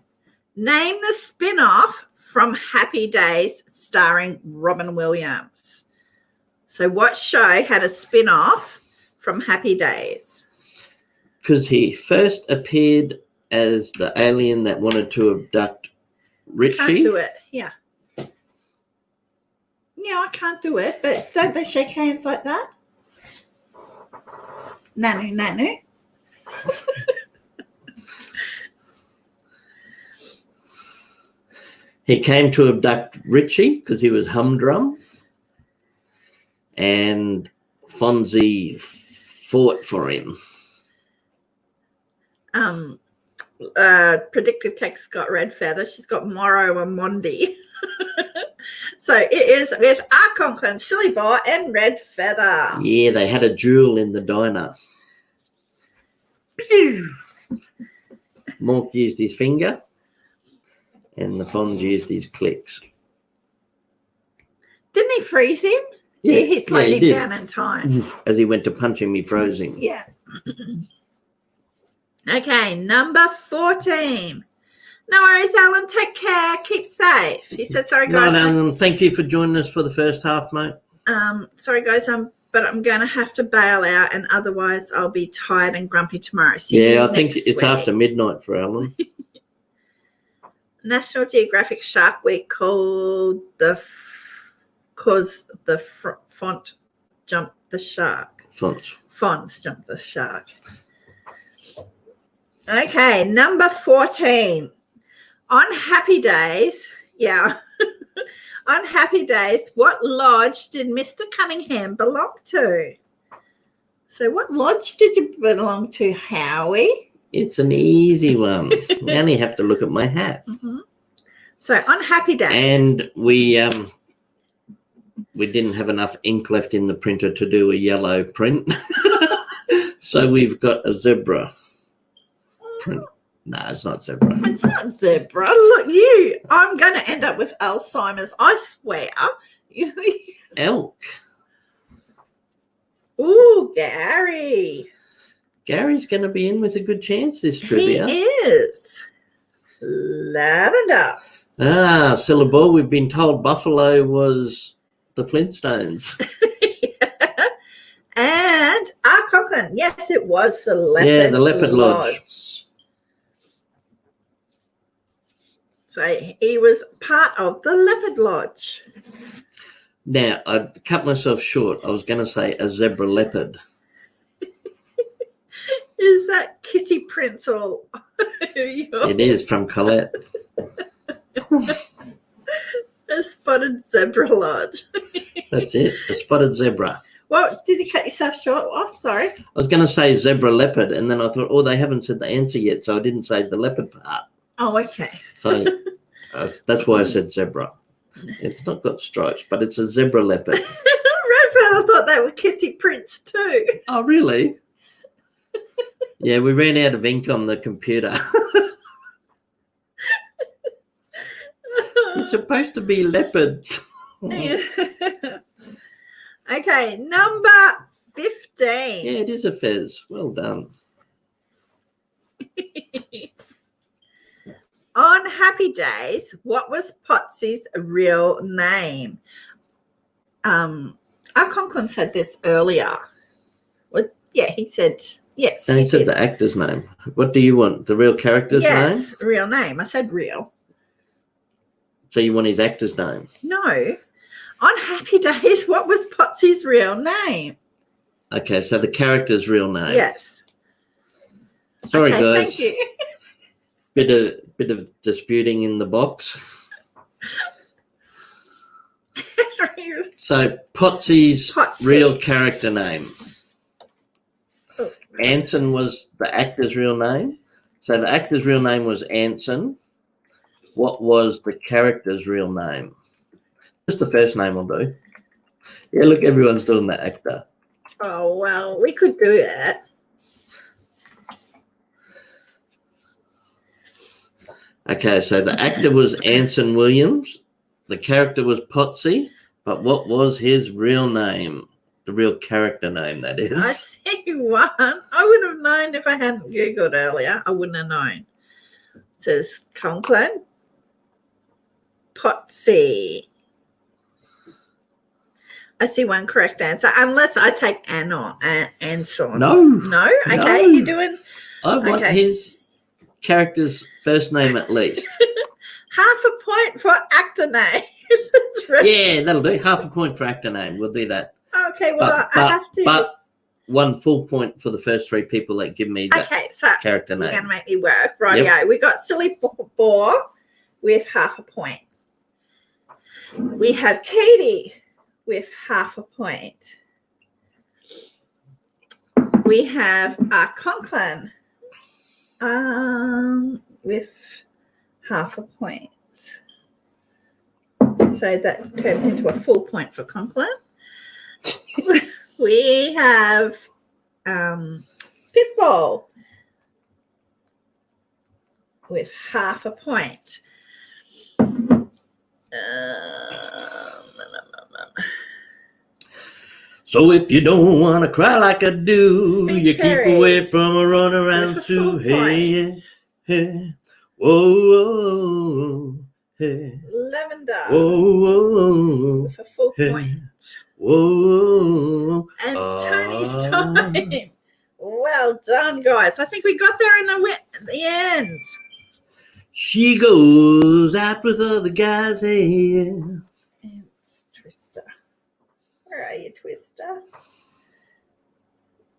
Name the spin-off from Happy Days starring Robin Williams. So what show had a spin-off from Happy Days? Because he first appeared as the alien that wanted to abduct Richie. Can't do it. Yeah. Yeah, I can't do it, but don't they shake hands like that? Nanu, nanu. He came to abduct Richie because he was humdrum, and Fonzie fought for him. Predictive text got red feather. She's got Morrow and Mondi. So it is with Arkonklin, Silly Boy, and Red Feather. Yeah, they had a duel in the diner. Mork used his finger, and the Fonz used his clicks. Didn't he freeze him? Yeah, he slowed him did. down in time. As he went to punch him, he froze him. Yeah. Okay, number 14. No worries, Alan. Take care. Keep safe. He said, sorry, guys. No, Alan, thank you for joining us for the first half, mate. Sorry, guys, but I'm going to have to bail out, and otherwise I'll be tired and grumpy tomorrow. See you I think next it's week. after midnight for Alan. National Geographic Shark Week called because the font jumped the shark. Fonts jumped the shark. Okay, number 14. On Happy Days, on Happy Days, what lodge did Mr. Cunningham belong to? So what lodge did you belong to, Howie? It's an easy one. I only have to look at my hat. Mm-hmm. So on Happy Days. And we didn't have enough ink left in the printer to do a yellow print. So we've got a zebra print. No, it's not zebra. It's not zebra. Look, I'm going to end up with Alzheimer's, I swear. Elk. Ooh, Gary. Gary's going to be in with a good chance this trivia. He is. Lavender. Silly Boy, we've been told Buffalo was the Flintstones. And Arkonklin. Yes, it was the Leopard Yeah, the Leopard Lodge. So he was part of the Leopard Lodge. Now, I cut myself short. I was going to say a zebra leopard. Is that Kissy Prince or It is from Colette. A spotted zebra lodge? That's it, a spotted zebra. Well, did you cut yourself short? Oh, sorry. I was going to say zebra leopard, and then I thought, they haven't said the answer yet, so I didn't say the leopard part. Oh, okay. So that's why I said zebra. It's not got stripes, but it's a zebra leopard. Redfell, I thought they were Kissy Prince too. Oh, really? Yeah, we ran out of ink on the computer. It's supposed to be leopards. Okay, number 15. Yeah, it is a fez. Well done. On Happy Days, what was Potsy's real name? Arkonklin said this earlier. Yeah, he said yes. And he said the actor's name. What do you want? The real character's name? Yes, real name. I said real. So you want his actor's name? No. On Happy Days, what was Potsy's real name? Okay, so the character's real name. Yes. Sorry, guys. Thank you. Bit of disputing in the box. So Potsy's real character name. Oh. Anson was the actor's real name. So the actor's real name was Anson. What was the character's real name? Just the first name will do. Yeah, look, everyone's doing the actor. Oh, well, we could do that. Okay, so the actor was Anson Williams. The character was Potsy. But what was his real name? the real character name, that I is. see one. I would have known if I hadn't Googled earlier. I wouldn't have known. It says Conklin Potsy. I see one correct answer, unless I take Ann or Anson. No. No? Okay, No. you're doing I want his character's first name at least. half a point for actor names. Yeah, that'll do. Half a point for actor name. We'll do that. Okay, well, I have to. But 1 full point for the first 3 people that give me that character name. You're going to make me work. Rightio. Yep. We got Silly Boar with half a point. We have Katie with half a point. We have Conklin with half a point. So that turns into a full point for Conklin. We have Pitbull with half a point. So if you don't want to cry like I do, Speech you keep away from a run around too. Hey, hey, whoa, whoa, hey. Lavender. Whoa, whoa, with a full point. Whoa. And Tony's time. Well done, guys. I think we got there in the end. She goes out with other guys, hey, yeah. And Twister. Where are you, Twister?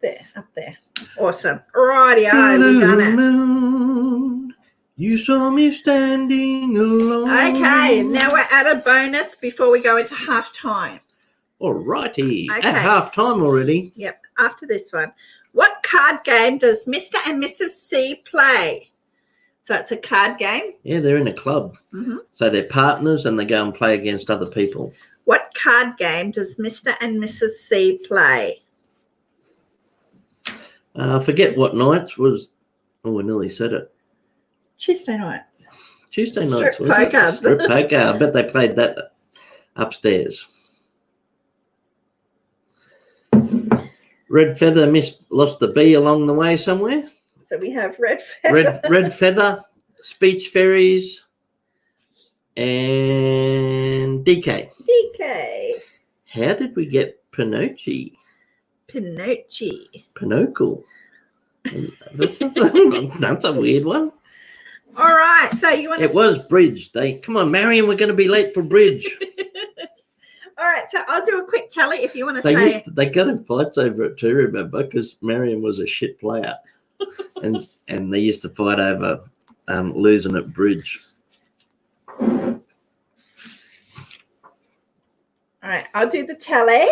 There, up there. Awesome. Rightio, we've done it. You saw me standing alone. Okay, now we're at a bonus before we go into halftime. All righty. Okay. At halftime already. Yep, after this one. What card game does Mr. and Mrs. C play? So it's a card game. Yeah, they're in a club. Mm-hmm. So they're partners and they go and play against other people. What card game does Mr. and Mrs. C play? I forget what nights was. Oh, I nearly said it. Tuesday nights. Tuesday nights. Strip poker. Strip poker. I bet they played that upstairs. Red Feather lost the B along the way somewhere. So we have Red Feather. Red Feather, Speech Fairies, and DK. DK. How did we get Pinocchio? Pinocchio. That's a weird one. All right. So you want? It was bridge. Come on, Marion. We're going to be late for bridge. All right. So I'll do a quick tally if you want to say. They got in fights over it too. Remember, because Marion was a shit player, and they used to fight over losing at bridge. All right. I'll do the tally.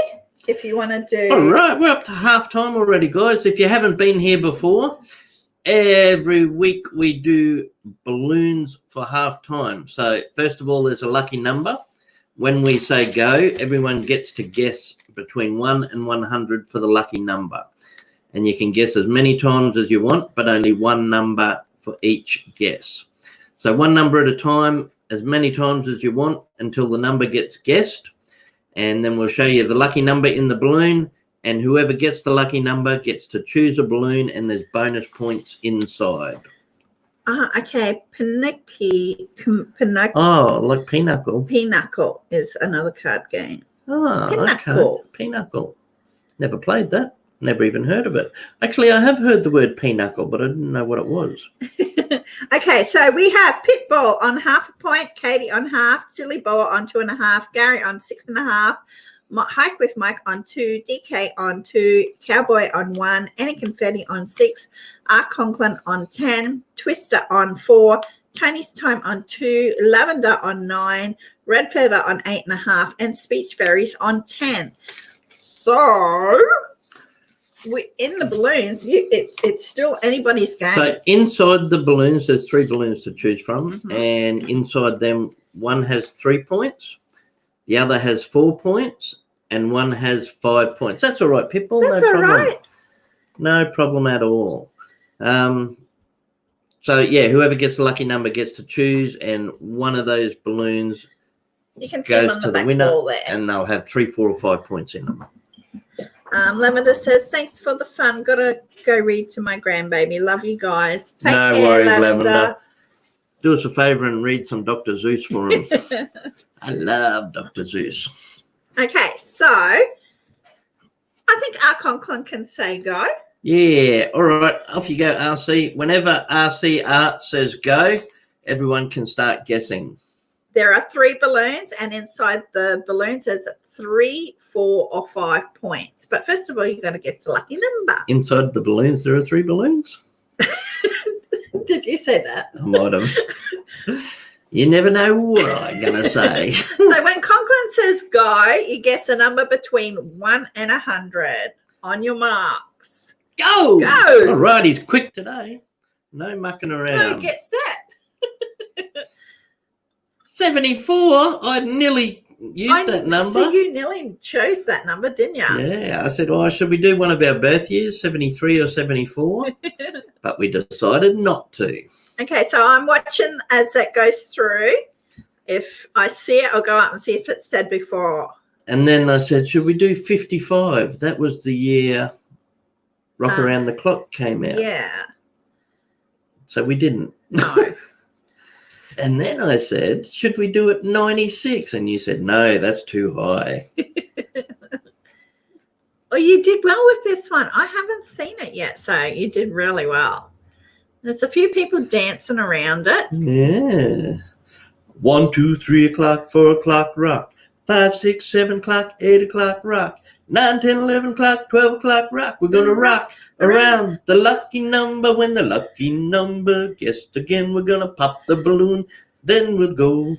If you want to do. All right, we're up to halftime already, guys. If you haven't been here before, every week we do balloons for halftime. So first of all, there's a lucky number. When we say go, everyone gets to guess between 1 and 100 for the lucky number. And you can guess as many times as you want, but only one number for each guess. So one number at a time, as many times as you want until the number gets guessed. And then we'll show you the lucky number in the balloon, and whoever gets the lucky number gets to choose a balloon, and there's bonus points inside. Okay. Pinocchio. Oh, like Pinocchio. Pinocchio is another card game. Oh, Pinocchio. Okay. Pinocchio. Never played that. Never even heard of it. Actually, I have heard the word Pinocchio, but I didn't know what it was. Okay, so we have Pitbull on half a point, Katie on half, Silly Boar on 2.5, Gary on 6.5, Hike with Mike on 2, DK on 2, Cowboy on 1, Annie Confetti on 6, R. Conklin on 10, Twister on 4, Tony's Time on 2, Lavender on 9, Red Feather on 8.5, and Speech Fairies on 10. So in the balloons, it's still anybody's game. So inside the balloons, there's 3 balloons to choose from, Mm-hmm. and inside them, one has 3 points, the other has 4 points, and one has 5 points. That's all right, people. That's all right. No problem at all. So yeah, whoever gets the lucky number gets to choose, and one of those balloons you can see goes on to the the winner, wall there. and they'll have 3, 4, or 5 points in them. Lavender says, thanks for the fun. Gotta go read to my grandbaby. Love you guys. Take No care, worries, Lavender. Lavender. Do us a favour and read some Dr. Zeus for him. I love Dr. Zeus. Okay, so I think Archon can say go. Yeah, all right, off you go, RC. Whenever RC Art says go, everyone can start guessing. There are 3 balloons, and inside the balloons there's 3, 4, or 5 points. But first of all, you've got to guess the lucky number. Inside the balloons, there are 3 balloons? Did you say that? I might have. You never know what I'm going to say. So when Conklin says go, you guess a number between 1 and 100. On your marks. Go! Go! All right, he's quick today. No mucking around. No, get set. 74? I nearly used that number. So you nearly chose that number, didn't you? Yeah, I said, oh, should we do one of our birth years, 73 or 74? But we decided not to. Okay, so I'm watching as that goes through. If I see it, I'll go up and see if it's said before. And then I said, should we do 55? That was the year Rock Around the Clock came out. Yeah. So we didn't. No. And then I said, should we do it 96? And you said, no, that's too high. Well, you did well with this one. I haven't seen it yet, so you did really well. There's a few people dancing around it. Yeah. 1, 2, 3 o'clock, 4 o'clock, rock. 5, 6, 7 o'clock, 8 o'clock, rock. 9, 10, 11 o'clock, 12 o'clock, rock. We're going to rock around the lucky number. When the lucky number guessed again, we're going to pop the balloon. Then we'll go.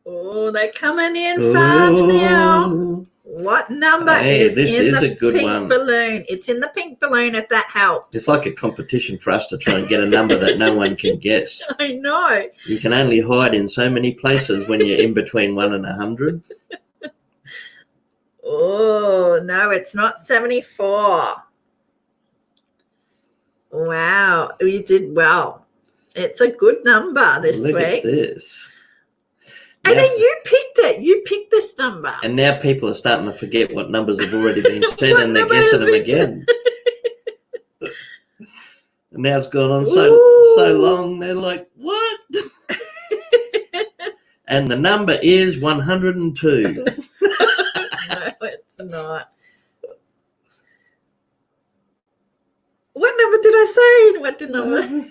Oh, they're coming in fast now. What number is in the pink balloon? It's in the pink balloon, if that helps. It's like a competition for us to try and get a number that no one can guess. I know. You can only hide in so many places when you're in between 1 and 100. Oh, no, it's not 74. Wow, you did well. It's a good number this week. Look at this. And then you picked it. You picked this number. And now people are starting to forget what numbers have already been said and they're guessing them again. And now it's gone on so long, they're like, what? And the number is 102. No, it's not. What number did I say? What did number?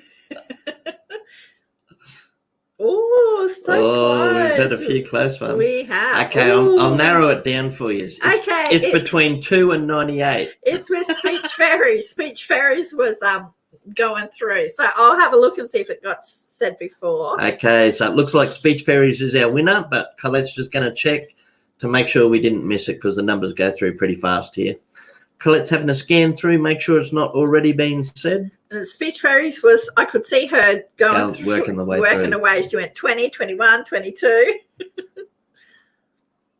Oh, so close. We've had a few close ones. We have. Okay, I'll narrow it down for you. It's between 2 and 98. It's with Speech Fairies. Speech Fairies was going through. So I'll have a look and see if it got said before. Okay, so it looks like Speech Fairies is our winner, but Colette's just going to check to make sure we didn't miss it because the numbers go through pretty fast here. Colette's having a scan through, make sure it's not already been said. And Speech Fairies was, I could see her working away. She went 20, 21, 22.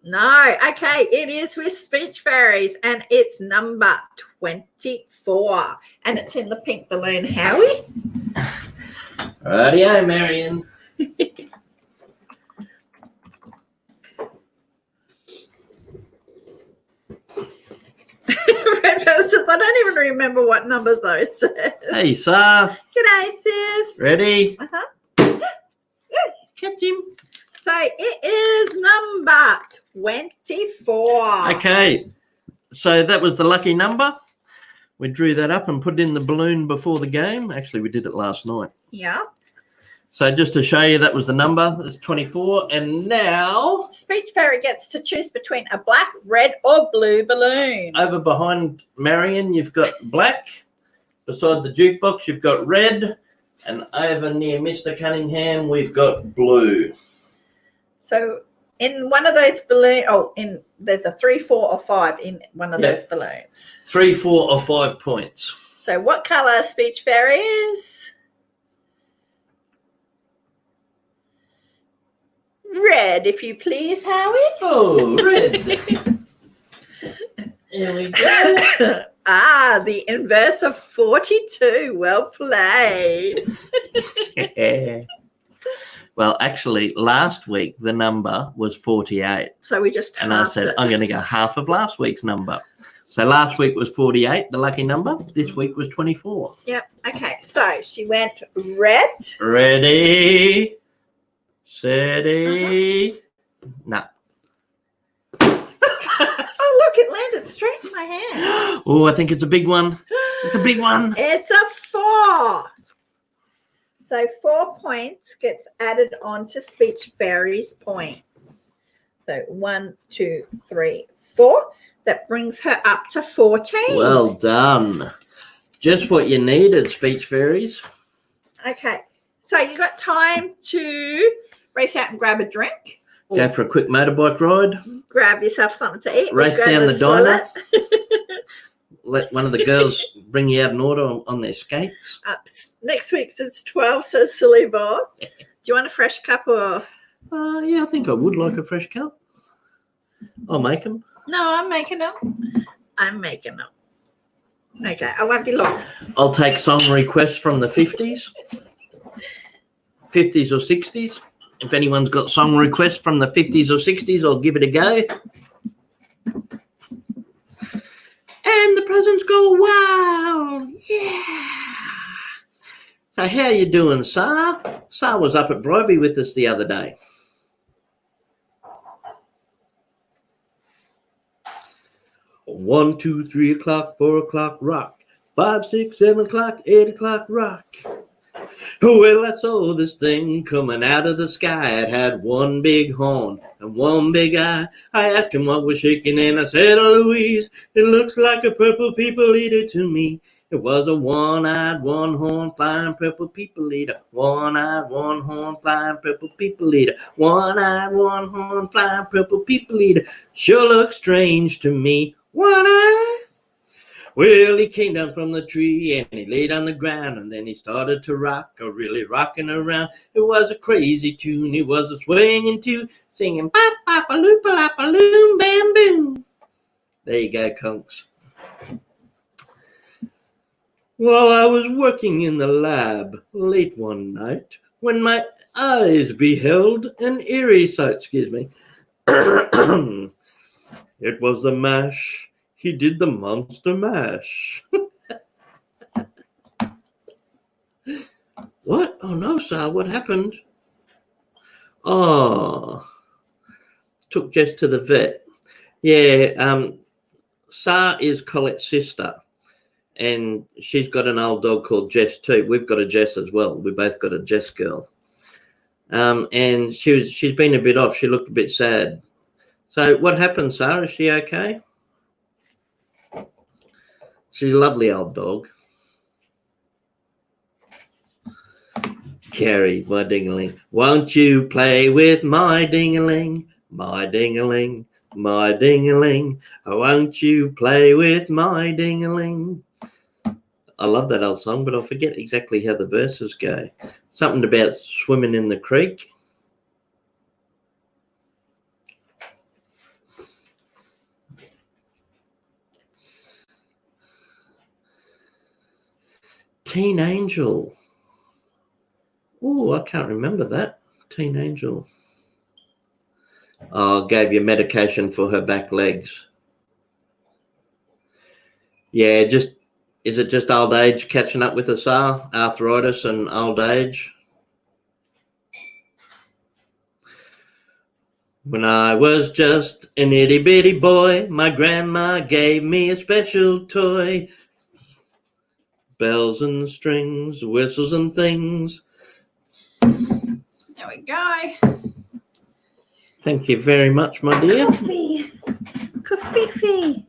No, okay, it is with Speech Fairies and it's number 24 and it's in the pink balloon. Howie? Rightio, Marion. Red Feather says, I don't even remember what numbers I said. Hey, Sar. G'day, sis. Ready? Uh-huh. Catch him. So it is number 24. Okay, so that was the lucky number. We drew that up and put it in the balloon before the game. Actually, we did it last night. Yeah. So just to show you, that was the number. That's 24. And now, Speech Fairy gets to choose between a black, red, or blue balloon. over behind Marion, you've got black. Beside the jukebox, you've got red. And over near Mr. Cunningham, we've got blue. So in one of those balloons, there's a 3, 4, or 5 in one of those balloons. 3, 4, or 5 points. So what colour Speech Fairy is? Red, if you please, Howie. Oh, red. Here we go. The inverse of 42. Well played. Yeah. Well, actually, last week the number was 48. So we just And I said, I'm going to go half of last week's number. So last week was 48, the lucky number. This week was 24. Yep. Okay. So she went red. Ready, steady. No. Oh, look, it landed straight in my hand. Oh, I think it's a big one. It's a big one. It's a 4. So 4 points gets added on to Speech Fairy's points. So 1, 2, 3, 4. That brings her up to 14. Well done. Just what you needed, Speech Fairies. Okay. So you got time to race out and grab a drink. Go for a quick motorbike ride. Grab yourself something to eat. Race go to down the diner. toilet. Let one of the girls bring you out an order on their skates. Next week it's 12, says Silly Bob. Do you want a fresh cup or? Yeah, I think I would like a fresh cup. I'll make them. No, I'm making them. I'm making them. Okay, I won't be long. I'll take song requests from the 50s. 50s or 60s. If anyone's got song requests from the 50s or 60s, I'll give it a go. And the presents go wild. Yeah. So how you doing, Sar? Sar was up at Bribey with us the other day. One, 2, 3 o'clock, 4 o'clock, rock. 5, 6, 7 o'clock, 8 o'clock, rock. Well, I saw this thing coming out of the sky. It had one big horn and one big eye. I asked him what was shaking and I said, oh, Louise, it looks like a purple people eater to me. It was a one-eyed, one-horn, flying purple people eater. One-eyed, one-horn, flying purple people eater. One-eyed, one-horn, flying purple people eater. Sure looks strange to me. One-eyed. Well, he came down from the tree and he laid on the ground and then he started to rock, really rocking around. It was a crazy tune, it was a swinging tune, singing pop, pop, a loop, a lop, a loom, bam, boom. There you go, conks. Well, I was working in the lab late one night when my eyes beheld an eerie sight, It was the mash. He did the monster mash. What? Oh, no, sir. What happened? Oh, took Jess to the vet. Yeah, Sar is Colette's sister, and she's got an old dog called Jess too. We've got a Jess as well. We both got a Jess girl. And she's been a bit off. She looked a bit sad. So what happened, Sar? Is she okay? She's a lovely old dog. Carrie, my ding-a-ling. Won't you play with my ding-a-ling? My ding-a-ling, my ding-a-ling. Won't you play with my ding-a-ling? I love that old song, but I forget exactly how the verses go. Something about swimming in the creek. Teen Angel. Oh, I can't remember that. Teen Angel. Oh, gave you medication for her back legs. Yeah, is it just old age catching up with us, arthritis and old age? When I was just an itty bitty boy, my grandma gave me a special toy. Bells and strings, whistles and things. There we go. Thank you very much, my dear. Coffee. Coffee.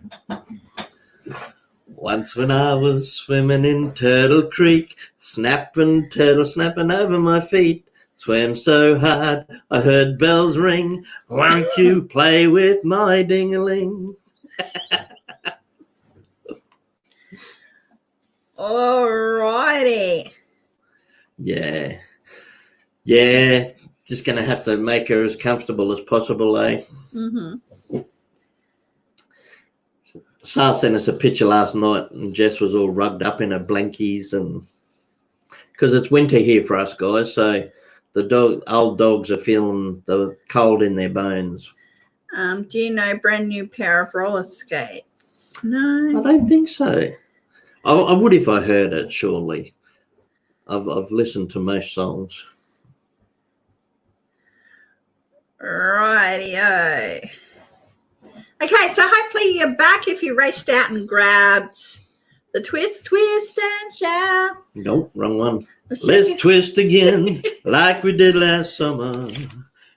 Once when I was swimming in Turtle Creek, snapping, turtle snapping over my feet, swam so hard I heard bells ring. Won't you play with my ding-a-ling? Alrighty. Yeah. Just going to have to make her as comfortable as possible, eh? Mm-hmm. Sar sent us a picture last night and Jess was all rugged up in her blankies, and because it's winter here for us guys, so old dogs are feeling the cold in their bones. Do you know Brand New Pair of Roller Skates? No. I don't think so. I would if I heard it, surely. I've listened to most songs. Rightio. Okay, so hopefully you're back if you raced out and grabbed the twist and shout. Nope, wrong one. Let's twist again like we did last summer.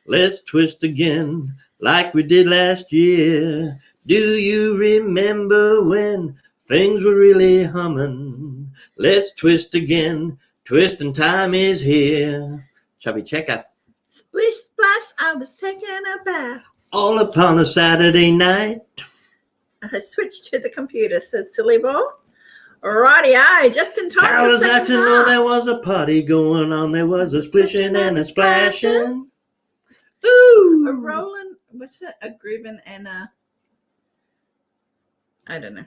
Let's twist again like we did last year. Do you remember when things were really humming? Let's twist again. Twisting time is here. Chubby checker. Splish splash, I was taking a bath. All upon a Saturday night. I switched to the computer, says Silly Ball. Rightio, just in time. How was I to know there was a party going on? There was a splishing and a splashing. Ooh. A rolling, what's it? A grooving and a, I don't know.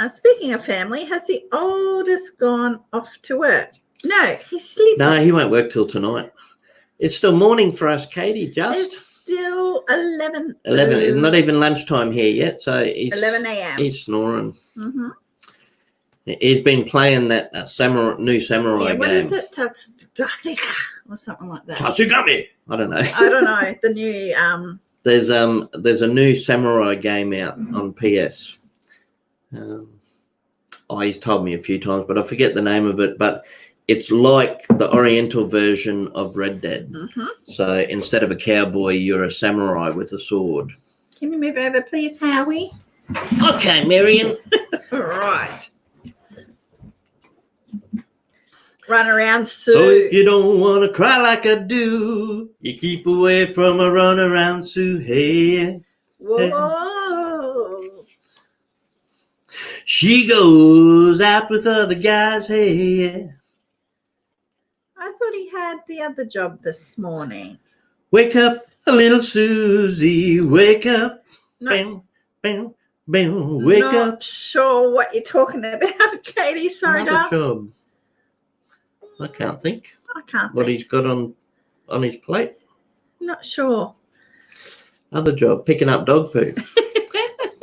Speaking of family, has the oldest gone off to work? No, he's sleeping. No, he won't work till tonight. It's still morning for us, Katie, just. It's still 11. 11. It's not even lunchtime here yet, so he's 11 a.m. He's snoring. Mm-hmm. He's been playing that new samurai game. What is it? Tatsika or something like that. Tatsugami. I don't know. I don't know. The new There's a new samurai game out on PS. He's told me a few times, but I forget the name of it. But it's like the Oriental version of Red Dead. Mm-hmm. So instead of a cowboy, you're a samurai with a sword. Can you move over, please, Howie? Okay, Marion. All right. Run around, Sue. So if you don't want to cry like I do, you keep away from a run around, Sue. Hey. Whoa. She goes out with other guys. Hey. I thought he had the other job this morning. Wake up, a little Susie. Wake up. Not, Bam, bam, wake not up. sure what you're talking about, Katie. Sorry, Another darling. job. I can't think I can't what think. he's got on his plate. Not sure. Other job, picking up dog poo.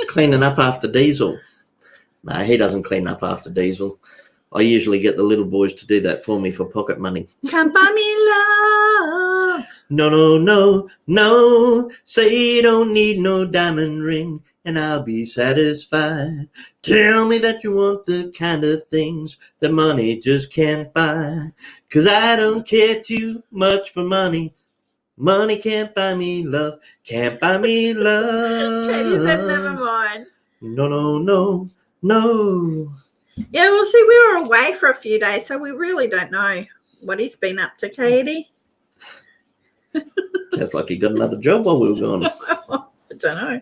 Cleaning up after Diesel. No, he doesn't clean up after Diesel. I usually get the little boys to do that for me for pocket money. Can't buy me love. No, no, no, no. Say you don't need no diamond ring and I'll be satisfied. Tell me that you want the kind of things that money just can't buy. 'Cause I don't care too much for money. Money can't buy me love. Can't buy me love. Katie said never mind. No, no, no, no. Yeah, well, see, we were away for a few days, so we really don't know what he's been up to, Katie. Sounds like he got another job while we were gone. I don't know.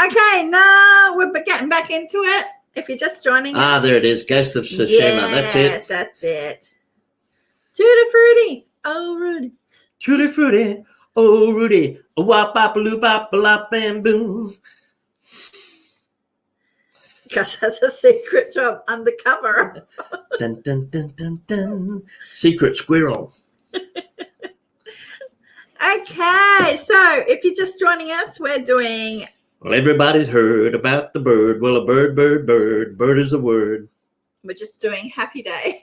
Okay, no, we're getting back into it. If you're just joining us. There it is. Ghost of Tsushima. Yes, That's it. that's it. Tutti Frutti. Oh, Rudy. Tutti Frutti. Oh, Rudy. A wop, bop, a loop, bop, a lop, and boom. Because that's a secret job undercover. Dun, dun, dun, dun, dun. Secret squirrel. Okay, so if you're just joining us, we're doing... Well, everybody's heard about the bird. Well, a bird, bird, bird. Bird is the word. We're just doing Happy Days.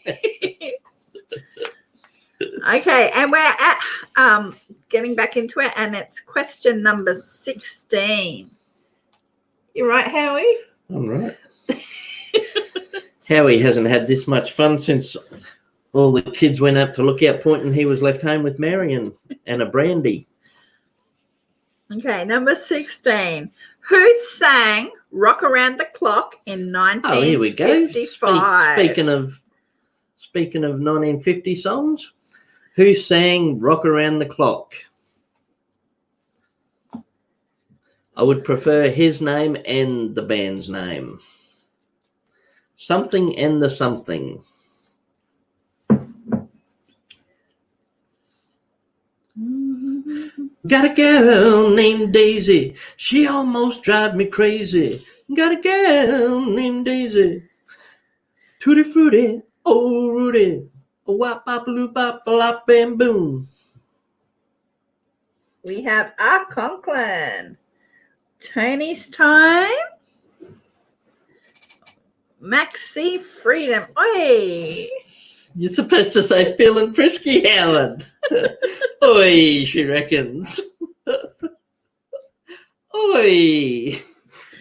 Okay, and we're at getting back into it, and it's question number 16. You right, Howie? I'm right. Howie hasn't had this much fun since all the kids went up to Lookout Point and he was left home with Marion and a brandy. Okay, number 16. Who sang Rock Around the Clock in 1955? Oh, here we go. Speaking of 1950 songs, who sang Rock Around the Clock? I would prefer his name and the band's name. Something and the something. Got a girl named Daisy. She almost drives me crazy. Got a girl named Daisy. Tutti Frutti. Oh, Rudy. Wap bop loop bop blop bam boom. We have our Conklin. Tony's time. Maxi Freedom. Oi! You're supposed to say feeling frisky, Howard. Oi, she reckons. Oi!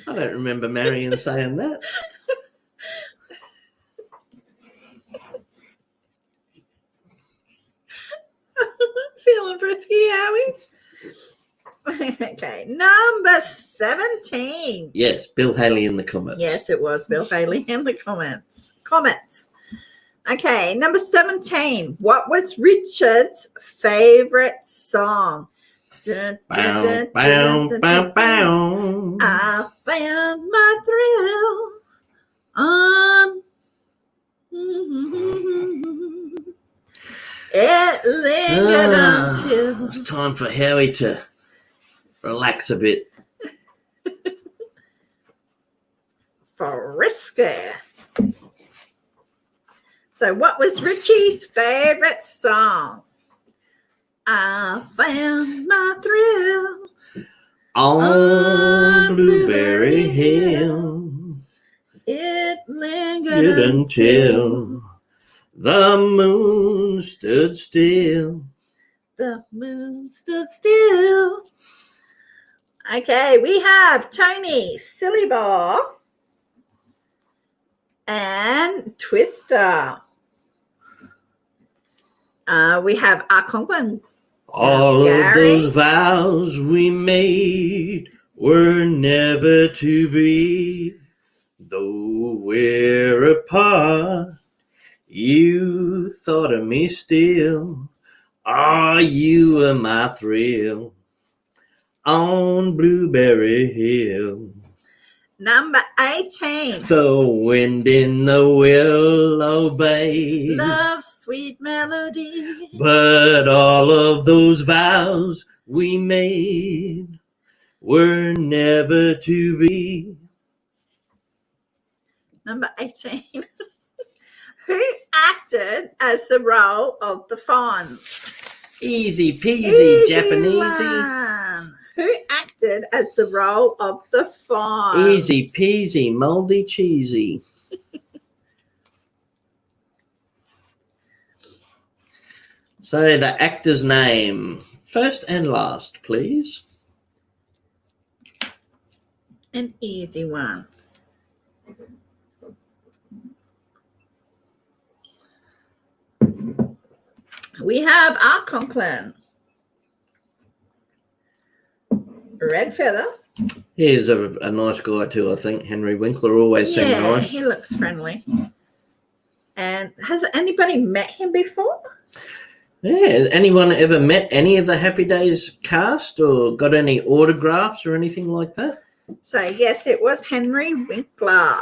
I don't remember Marion saying that. Feeling frisky, Howie? Okay, number 17. Yes, Bill Haley in the comments. Yes, it was Bill Haley in the comments. Okay, number 17. What was Richard's favorite song? Dun, dun, dun, Bow, dun, bow, dun, bow, dun. bow. I found my thrill on. It lingered until. It's time for Howie to relax a bit. Frisky. So, what was Richie's favorite song? I found my thrill On Blueberry Hill. It lingered Good until the moon stood still. the moon stood still. Okay, we have Tony, Silly Ball, and Twister. We have our Conklin. All Gary. of those vows we made were never to be. Though we're apart, you thought of me still. Ah, you were my thrill on Blueberry Hill. Number 18. The wind in the willow bay. Love, sweet melody. But all of those vows we made were never to be. Number 18. Who acted as the role of the Fonz? Easy peasy, Easy Japanesey. one. Who acted as the role of the Fonz? Easy peasy, moldy cheesy. So the actor's name, first and last, please. An easy one. We have our Conklin. Red Feather. He's a nice guy too, I think. Henry Winkler always seemed nice. He looks friendly. And has anybody met him before? Yeah, has anyone ever met any of the Happy Days cast or got any autographs or anything like that? So, yes, it was Henry Winkler.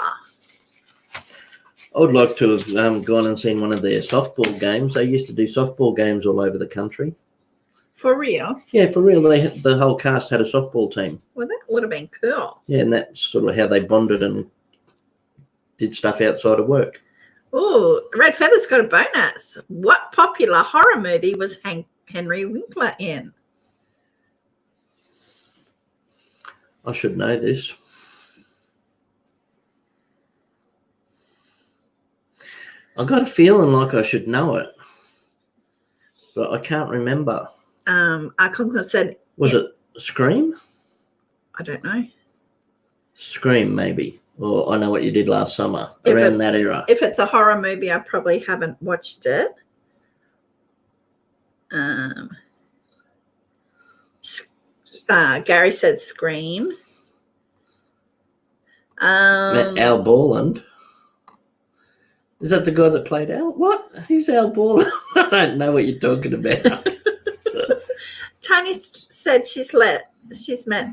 I would like to have gone and seen one of their softball games. They used to do softball games all over the country. For real? Yeah, for real. The whole cast had a softball team. Well, that would have been cool. Yeah, and that's sort of how they bonded and did stuff outside of work. Oh, Red Feather's got a bonus. What popular horror movie was Henry Winkler in? I should know this. I got a feeling like I should know it, but I can't remember. Our Conklin said... Was it Scream? I don't know. Scream, maybe. Or I Know What You Did Last Summer, around that era. If it's a horror movie, I probably haven't watched it. Gary said Scream. Met Al Borland. Is that the guy that played Al? What? Who's Al Borland? I don't know what you're talking about. Tony said she's met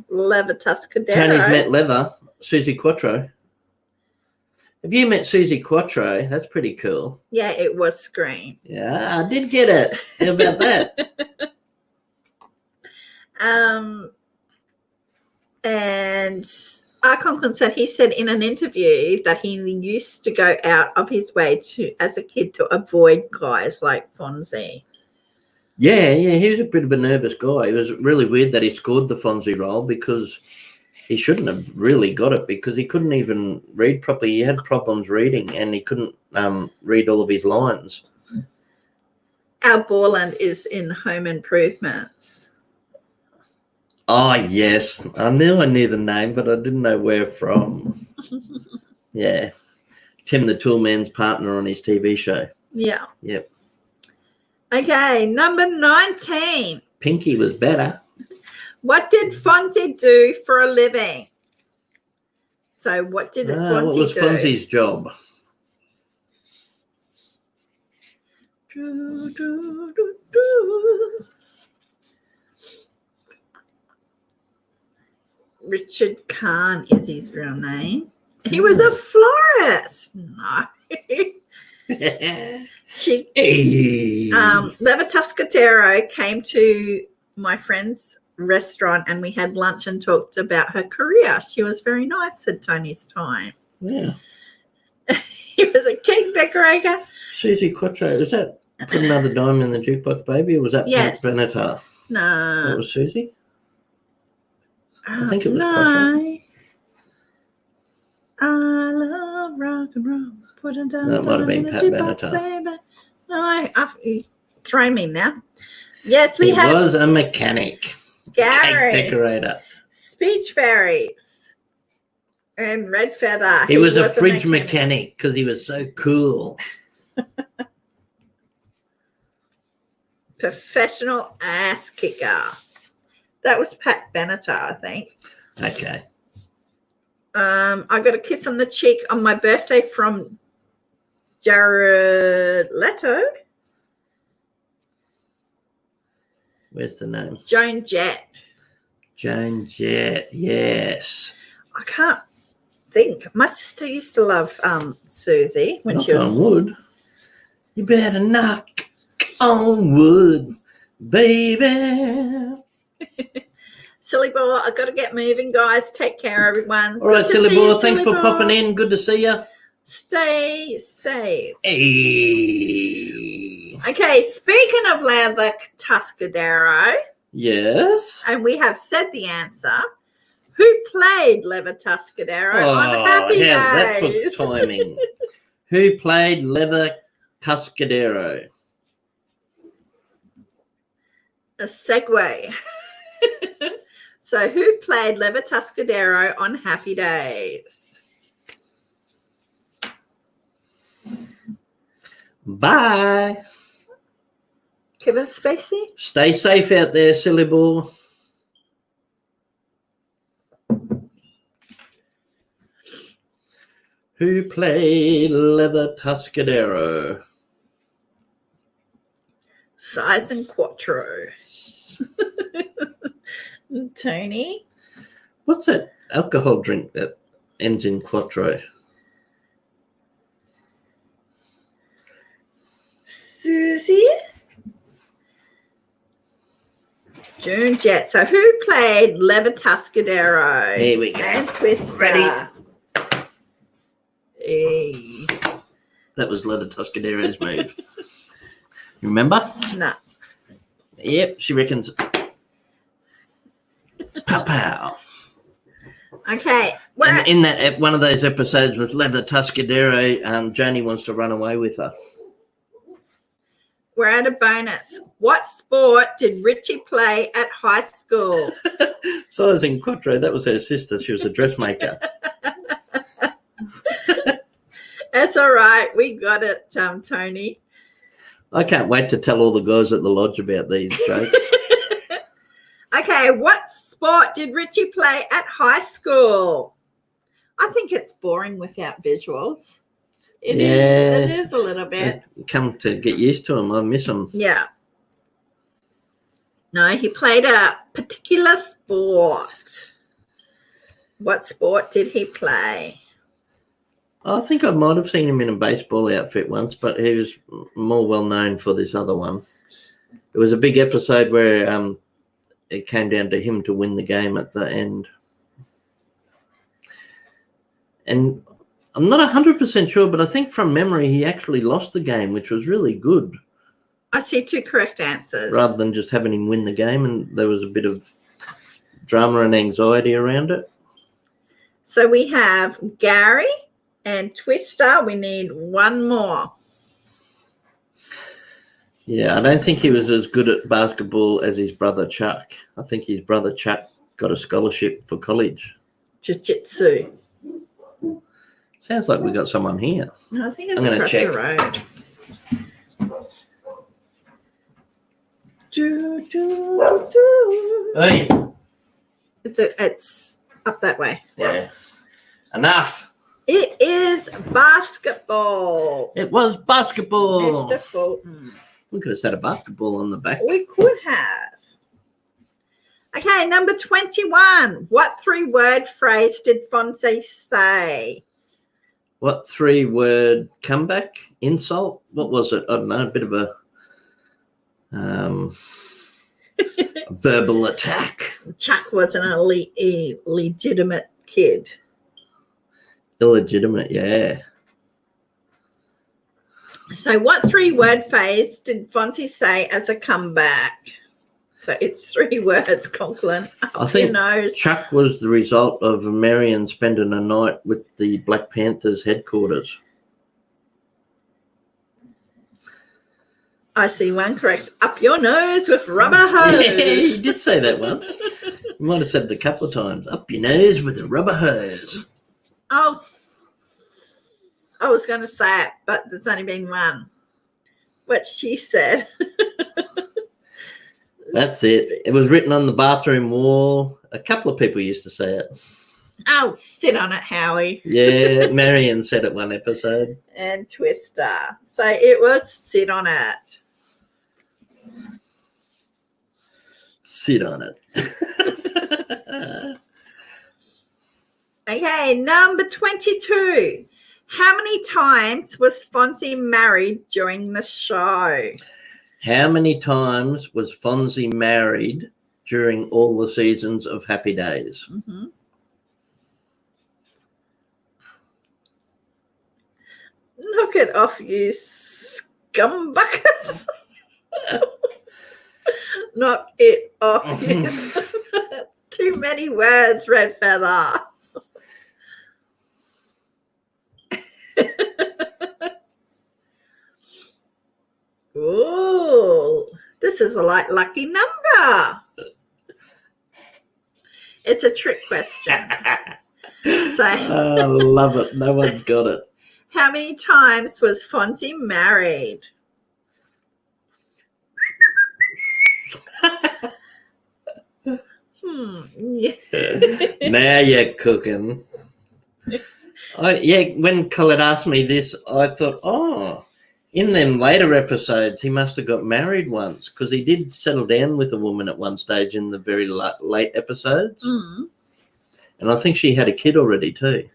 Leva Tuscadero. Tony's met Leather, Susie Quattro. Have you met Susie Quattro? That's pretty cool. Yeah, it was Scream. Yeah, I did get it. How about that? And Conklin said he said in an interview that he used to go out of his way to, as a kid, to avoid guys like Fonzie. Yeah, he was a bit of a nervous guy. It was really weird that he scored the Fonzie role because he shouldn't have really got it because he couldn't even read properly. He had problems reading and he couldn't read all of his lines. Our Borland is in Home Improvements. Oh, yes. I knew the name, but I didn't know where from. Yeah. Tim the Toolman's partner on his TV show. Yeah. Yep. Okay, number 19. Pinky was better. What did Fonzie do for a living? So what did Fonzie what was do? Fonzie's job? Richard Kahn is his real name. He was a florist. No. Levituscatero came to my friend's restaurant and we had lunch and talked about her career. She was very nice, said Tony's time. Yeah. He was a cake decorator. Susie Quattro, was that Put Another Diamond in the Jukebox Baby, or was that Yes. Pat Benatar? No. That was Susie? I think it was no. Quattro. I love rock and roll. Put it down. That might have been Pat Benatar. Baby. No, you throw me now. Yes, we He have was a mechanic. Gary. Cake decorator. Speech Fairies. And Red Feather. He was a fridge mechanic because he was so cool. Professional ass kicker. That was Pat Benatar, I think. Okay. I got a kiss on the cheek on my birthday from Jared Leto. Where's the name? Joan Jett. Joan Jett, yes. I can't think. My sister used to love Susie when she Knock was on wood. You better knock on wood, baby. Silly boy. I got to get moving, guys. Take care, everyone. All right, Good to silly see boy. you, Thanks silly for boy. popping in. Good to see you. Stay safe. Hey. Okay, speaking of Leather Tuscadero, Yes. and we have said the answer. Who played Leather Tuscadero on Happy how's that Days? for timing? Who played Leather Tuscadero? A segue. So who played Leather Tuscadero on Happy Days? Bye. Kevin Spacey? Stay safe out there, silly boy. Who played Leather Tuscadero? Size and Quattro. Tony? What's that alcohol drink that ends in Quattro? Susie? June Jett. So who played Leather Tuscadero? Here we go. And Twister. Ready? Hey. That was Leather Tuscadero's move. Remember? No. Yep, she reckons. Pow. Okay. And in that one of those episodes with Leather Tuscadero, Joni wants to run away with her. We're at a bonus. What sport did Richie play at high school? So I was in Quattro. That was her sister. She was a dressmaker. That's all right. We got it, Tony. I can't wait to tell all the guys at the lodge about these jokes. Okay, what sport did Richie play at high school? I think it's boring without visuals. It is a little bit. Come to get used to them. I miss them. Yeah. No, he played a particular sport. What sport did he play? I think I might have seen him in a baseball outfit once, but he was more well known for this other one. There was a big episode where it came down to him to win the game at the end. And I'm not 100% sure, but I think from memory he actually lost the game, which was really good. I see 2 correct answers. Rather than just having him win the game, and there was a bit of drama and anxiety around it. So we have Gary and Twister. We need one more. Yeah, I don't think he was as good at basketball as his brother Chuck. I think his brother Chuck got a scholarship for college. Jiu-jitsu. Sounds like we got someone here. I think it's I'm gonna across check. the road. Hey. It's up that way. Yeah. Enough. It is basketball. It was basketball. Mr. Fulton. We could have said a basketball on the back. We could have. Okay, number 21. What 3-word phrase did Fonzie say? What 3-word comeback? Insult? What was it? I don't know. A bit of a verbal attack. Chuck wasn't a legitimate kid. Illegitimate, yeah. So what 3-word phrase did Fonzie say as a comeback? So it's 3 words, Conklin. I think nose. Chuck was the result of Marion spending a night with the Black Panthers headquarters. I see one correct. Up your nose with rubber hose. Yeah, he did say that once. You might have said it a couple of times. Up your nose with a rubber hose. Oh, I was going to say it, but there's only been one. What she said. That's it. It was written on the bathroom wall. A couple of people used to say it. Oh, sit on it, Howie. Yeah, Marion said it one episode. And Twister. So it was sit on it. Sit on it. Okay, number 22. How many times was Fonzie married during the show? How many times was Fonzie married during all the seasons of Happy Days? Mm-hmm. Knock it off, you scumbuckers. Knock it off, you. Too many words, Red Feather. Ooh, this is a lucky number. It's a trick question. So, I love it. No one's got it. how many times was Fonzie married? Now you're cooking. When Colette asked me this, I thought, in them later episodes, he must have got married once, because he did settle down with a woman at one stage in the very late episodes. Mm. And I think she had a kid already too.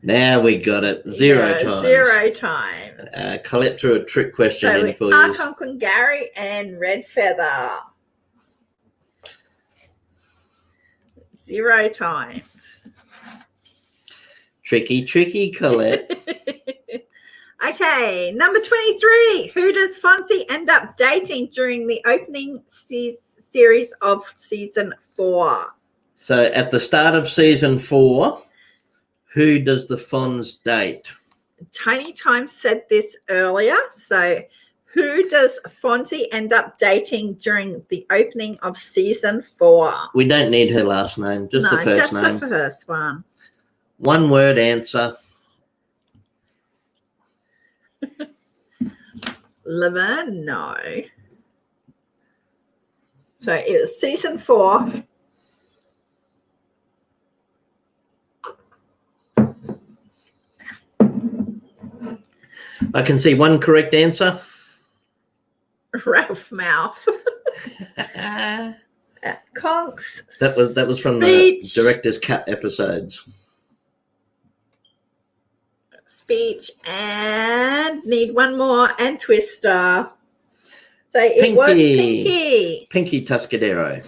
Now we got it. Zero times. 0 times. Colette threw a trick question So in for we you. are Conklin, Gary, and Red Feather. 0 times. Tricky, Colette. Okay, number 23. Who does Fonzie end up dating during the opening series of season 4? So at the start of season 4, who does the Fonz date? Tiny Time said this earlier. So who does Fonzie end up dating during the opening of season 4? We don't need her last name, just the first name. Just the first one. One word answer. Laverne, no. So it was season 4. I can see one correct answer. Ralph Mouth. Conks. That was from speech. the director's cut episodes. Speech, and need one more, and Twister. So it was Pinky. Pinky Tuscadero.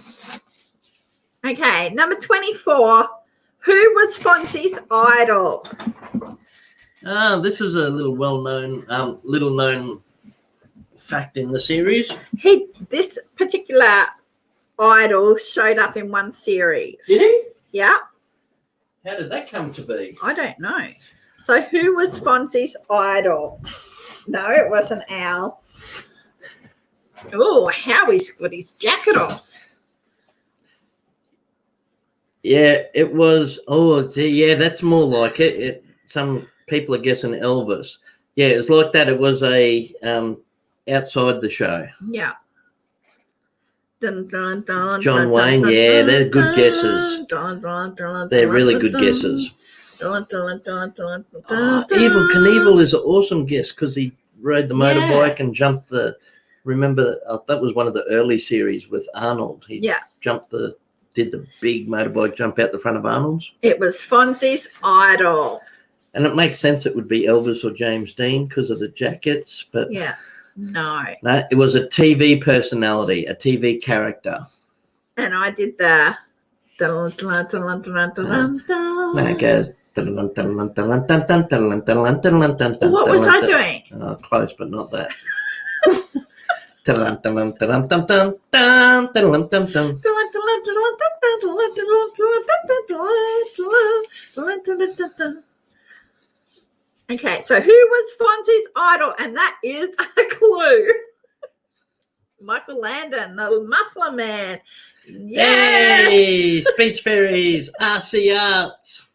Okay, number 24. Who was Fonzie's idol? This is a little little known fact in the series. This particular idol showed up in one series. Did he? Yeah. How did that come to be? I don't know. So who was Fonzie's idol? No, it wasn't Al. Oh, Howie's got his jacket off. Yeah, it was. Oh, yeah, that's more like it. Some people are guessing Elvis. Yeah, it was like that. It was a outside the show. Yeah. Dun, dun, dun, John dun, Wayne. dun, Yeah, dun, they're good dun, guesses. dun, dun, dun, They're dun, really dun, good dun, guesses. dun, dun, dun, dun, dun, Evil dun. Knievel is an awesome guess because he rode the motorbike Yeah. and jumped the. Remember, that was one of the early series with Arnold. He Yeah. did the big motorbike jump out the front of Arnold's. It was Fonzie's idol. And it makes sense it would be Elvis or James Dean because of the jackets, but Yeah. No. it was a TV personality, a TV character. And I did the. Dun, dun, dun, dun, dun, dun, dun. Now it goes. What was I doing? Oh, close, but not that. Okay, so who was Fonzie's idol? And that is a clue. Michael Landon, the Muffler Man. Yeah. Hey, speech fairies, RC Arts.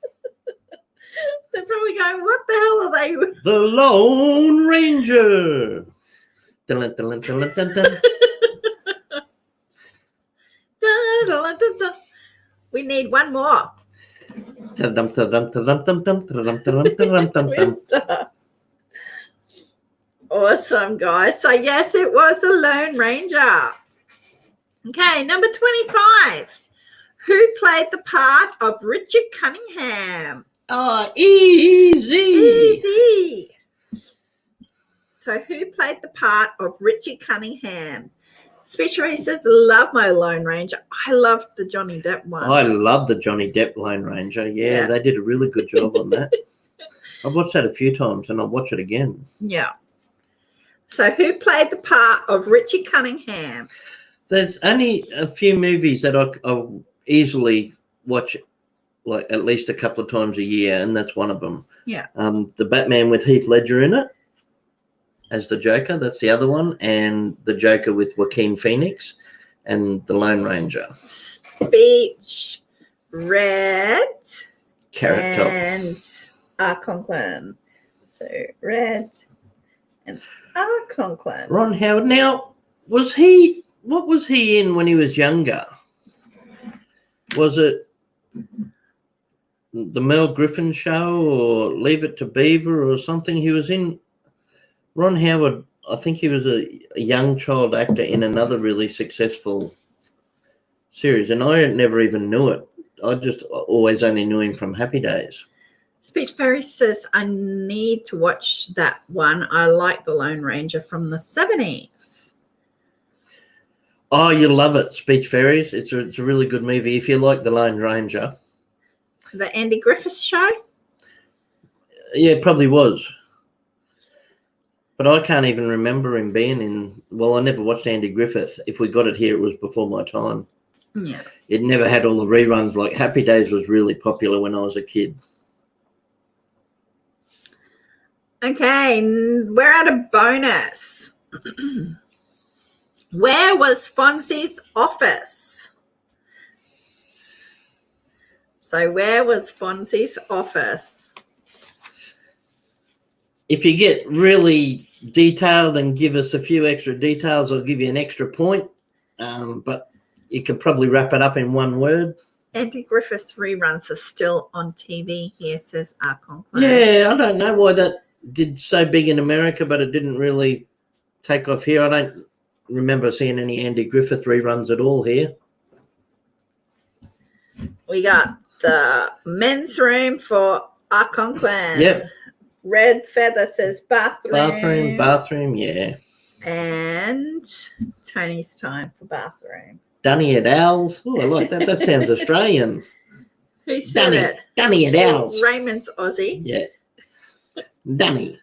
They're probably going, what the hell are they? The Lone Ranger. Dun, dun, dun, dun, dun, dun. Dun, dun, dun, dun. We need one more. Twister. Awesome, guys. So, yes, it was the Lone Ranger. Okay, number 25. Who played the part of Richie Cunningham? Oh, easy. Easy. So, who played the part of Richie Cunningham? Special says, love my Lone Ranger. I loved the Johnny Depp one. I love the Johnny Depp Lone Ranger. Yeah, they did a really good job on that. I've watched that a few times and I'll watch it again. Yeah. So who played the part of Richie Cunningham? There's only a few movies that I'll easily watch like at least a couple of times a year, and that's one of them. Yeah. The Batman with Heath Ledger in it as the Joker, that's the other one, and the Joker with Joaquin Phoenix and the Lone Ranger. Speech, Red, Carrot Top. and Conklin. So Red and Conklin. Ron Howard. Now, what was he in when he was younger? Was it the Mel Griffin Show or Leave It to Beaver or something? He was in Ron Howard. I think he was a young child actor in another really successful series, and I never even knew it. I just always only knew him from Happy Days. Speech Fairy says, I need to watch that one. I like the Lone Ranger from the 70s. Oh, you'll love it, Speech Fairies. It's a really good movie if you like the Lone Ranger. The Andy Griffith Show? Yeah, it probably was. But I can't even remember him being in... Well, I never watched Andy Griffith. If we got it here, it was before my time. Yeah. It never had all the reruns. Like Happy Days was really popular when I was a kid. Okay, we're at a bonus. Where was Fonzie's office? So where was Fonzie's office? If you get really detailed and give us a few extra details, I'll give you an extra point. But you could probably wrap it up in one word. Andy Griffith's reruns are still on TV here, says Conklin. Yeah, I don't know why that did so big in America, but it didn't really take off here. I don't remember seeing any Andy Griffith reruns at all here. We got the men's room for Conklin. Yep. Red Feather says bathroom. Bathroom, yeah. And Tony's time for bathroom. Donnie at Owls. Oh, I like that. That sounds Australian. Who said it? Donnie at Owls. Raymond's Aussie. Yeah. Donnie.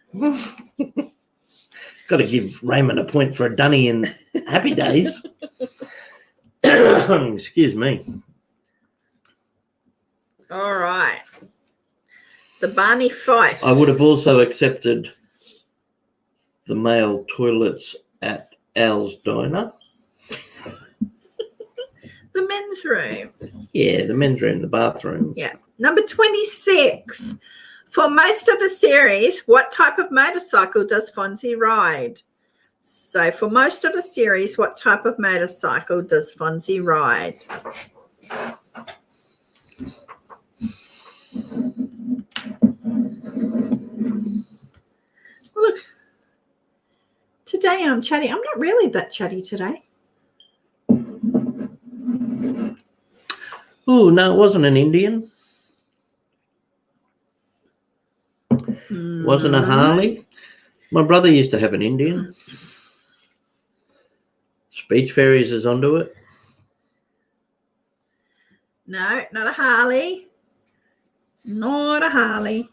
Got to give Raymond a point for a Donnie in Happy Days. Excuse me. All right. The Barney Fife. I would have also accepted the male toilets at Al's Diner. The men's room. Yeah, the men's room, the bathroom. Yeah. Number 26. For most of the series, what type of motorcycle does Fonzie ride? So for most of the series, what type of motorcycle does Fonzie ride? Look, today I'm chatty. I'm not really that chatty today. Oh, no, it wasn't an Indian. Wasn't a Harley. My brother used to have an Indian. Speech Fairies is onto it. No, not a Harley. Not a Harley.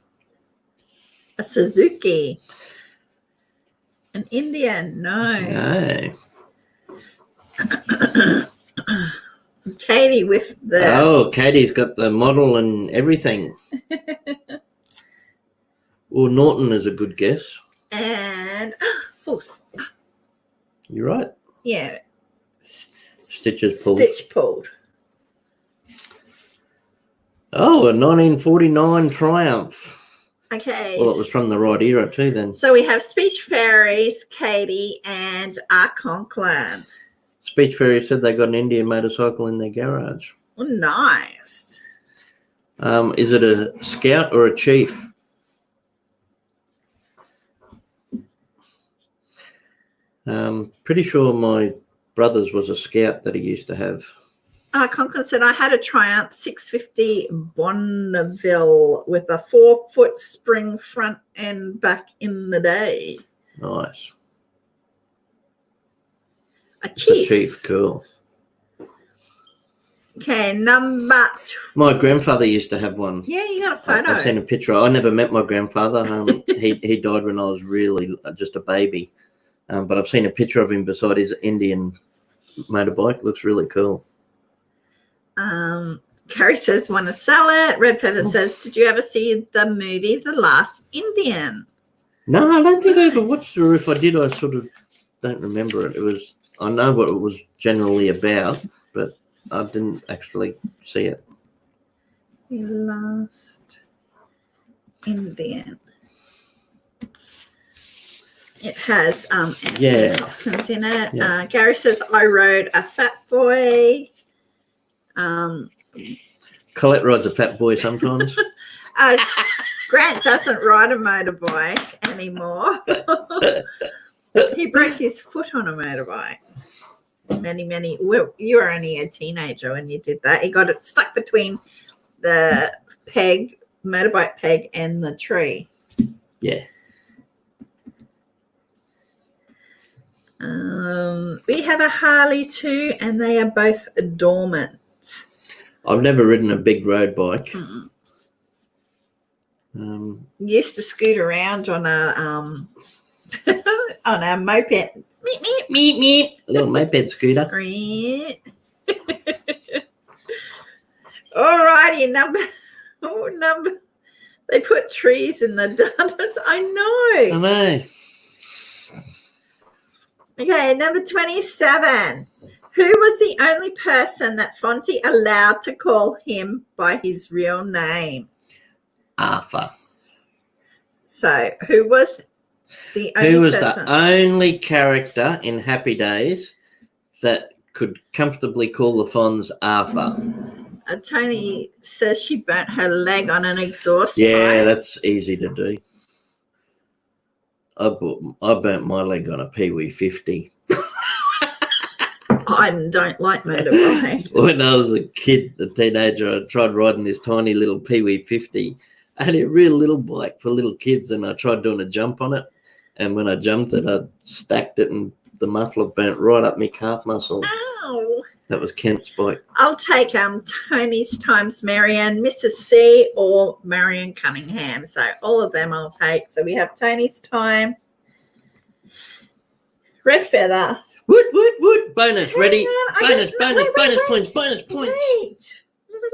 A Suzuki. An Indian. No. No. Katie with the... Oh, Katie's got the model and everything. Well, Norton is a good guess. And... Oh, You're right. yeah. Stitches pulled. Stitch pulled. Oh, a 1949 Triumph. Okay. Well, it was from the right era too then. So we have Speech Fairies, Katie, and our Conklin. Speech Fairy said they got an Indian motorcycle in their garage. Oh, nice. Is it a Scout or a Chief? Pretty sure my brother's was a Scout that he used to have. Conklin said, I had a Triumph 650 Bonneville with a 4-foot spring front and back in the day. Nice. A It's Chief. a Chief, cool. Okay, number... My grandfather used to have one. Yeah, you got a photo. I've seen a picture. I never met my grandfather. He died when I was really just a baby. But I've seen a picture of him beside his Indian motorbike. Looks really cool. Carrie says, want to sell it. Red Feather says, did you ever see the movie The Last Indian? No, I don't think I ever watched it. Or if I did, I sort of don't remember it. I know what it was generally about, but I didn't actually see it. The Last Indian. It has Anthony Hopkins in it. Yeah. Gary says, I rode a Fat Boy. Colette rides a Fat Boy sometimes. Grant doesn't ride a motorbike anymore. He broke his foot on a motorbike. Well, you were only a teenager when you did that. He got it stuck between the motorbike peg, and the tree. Yeah. We have a Harley too, and they are both dormant. I've never ridden a big road bike. Used to scoot around on a on a moped. Meep, meep, meep, meep. A little moped scooter. Alrighty, number. They put trees in the dudders. I know. I know. Okay, number 27. Who was the only person that Fonzie allowed to call him by his real name? Arthur. So, who was the only Who was person? the only character in Happy Days that could comfortably call the Fonz Arthur? Tony says she burnt her leg on an exhaust Yeah, pipe. that's easy to do. I burnt my leg on a Pee-wee 50. I don't like motorbikes. When I was a kid, a teenager, I tried riding this tiny little Pee-wee 50. I had a real little bike for little kids, and I tried doing a jump on it. And when I jumped it, I stacked it, and the muffler burnt right up my calf muscle. Ow. That was Kent's bike. I'll take Tony's times Marianne, Mrs. C, or Marion Cunningham. So all of them I'll take. So we have Tony's time. Red feather. Woot. Bonus. Ready? Wait, Bonus points. Wait.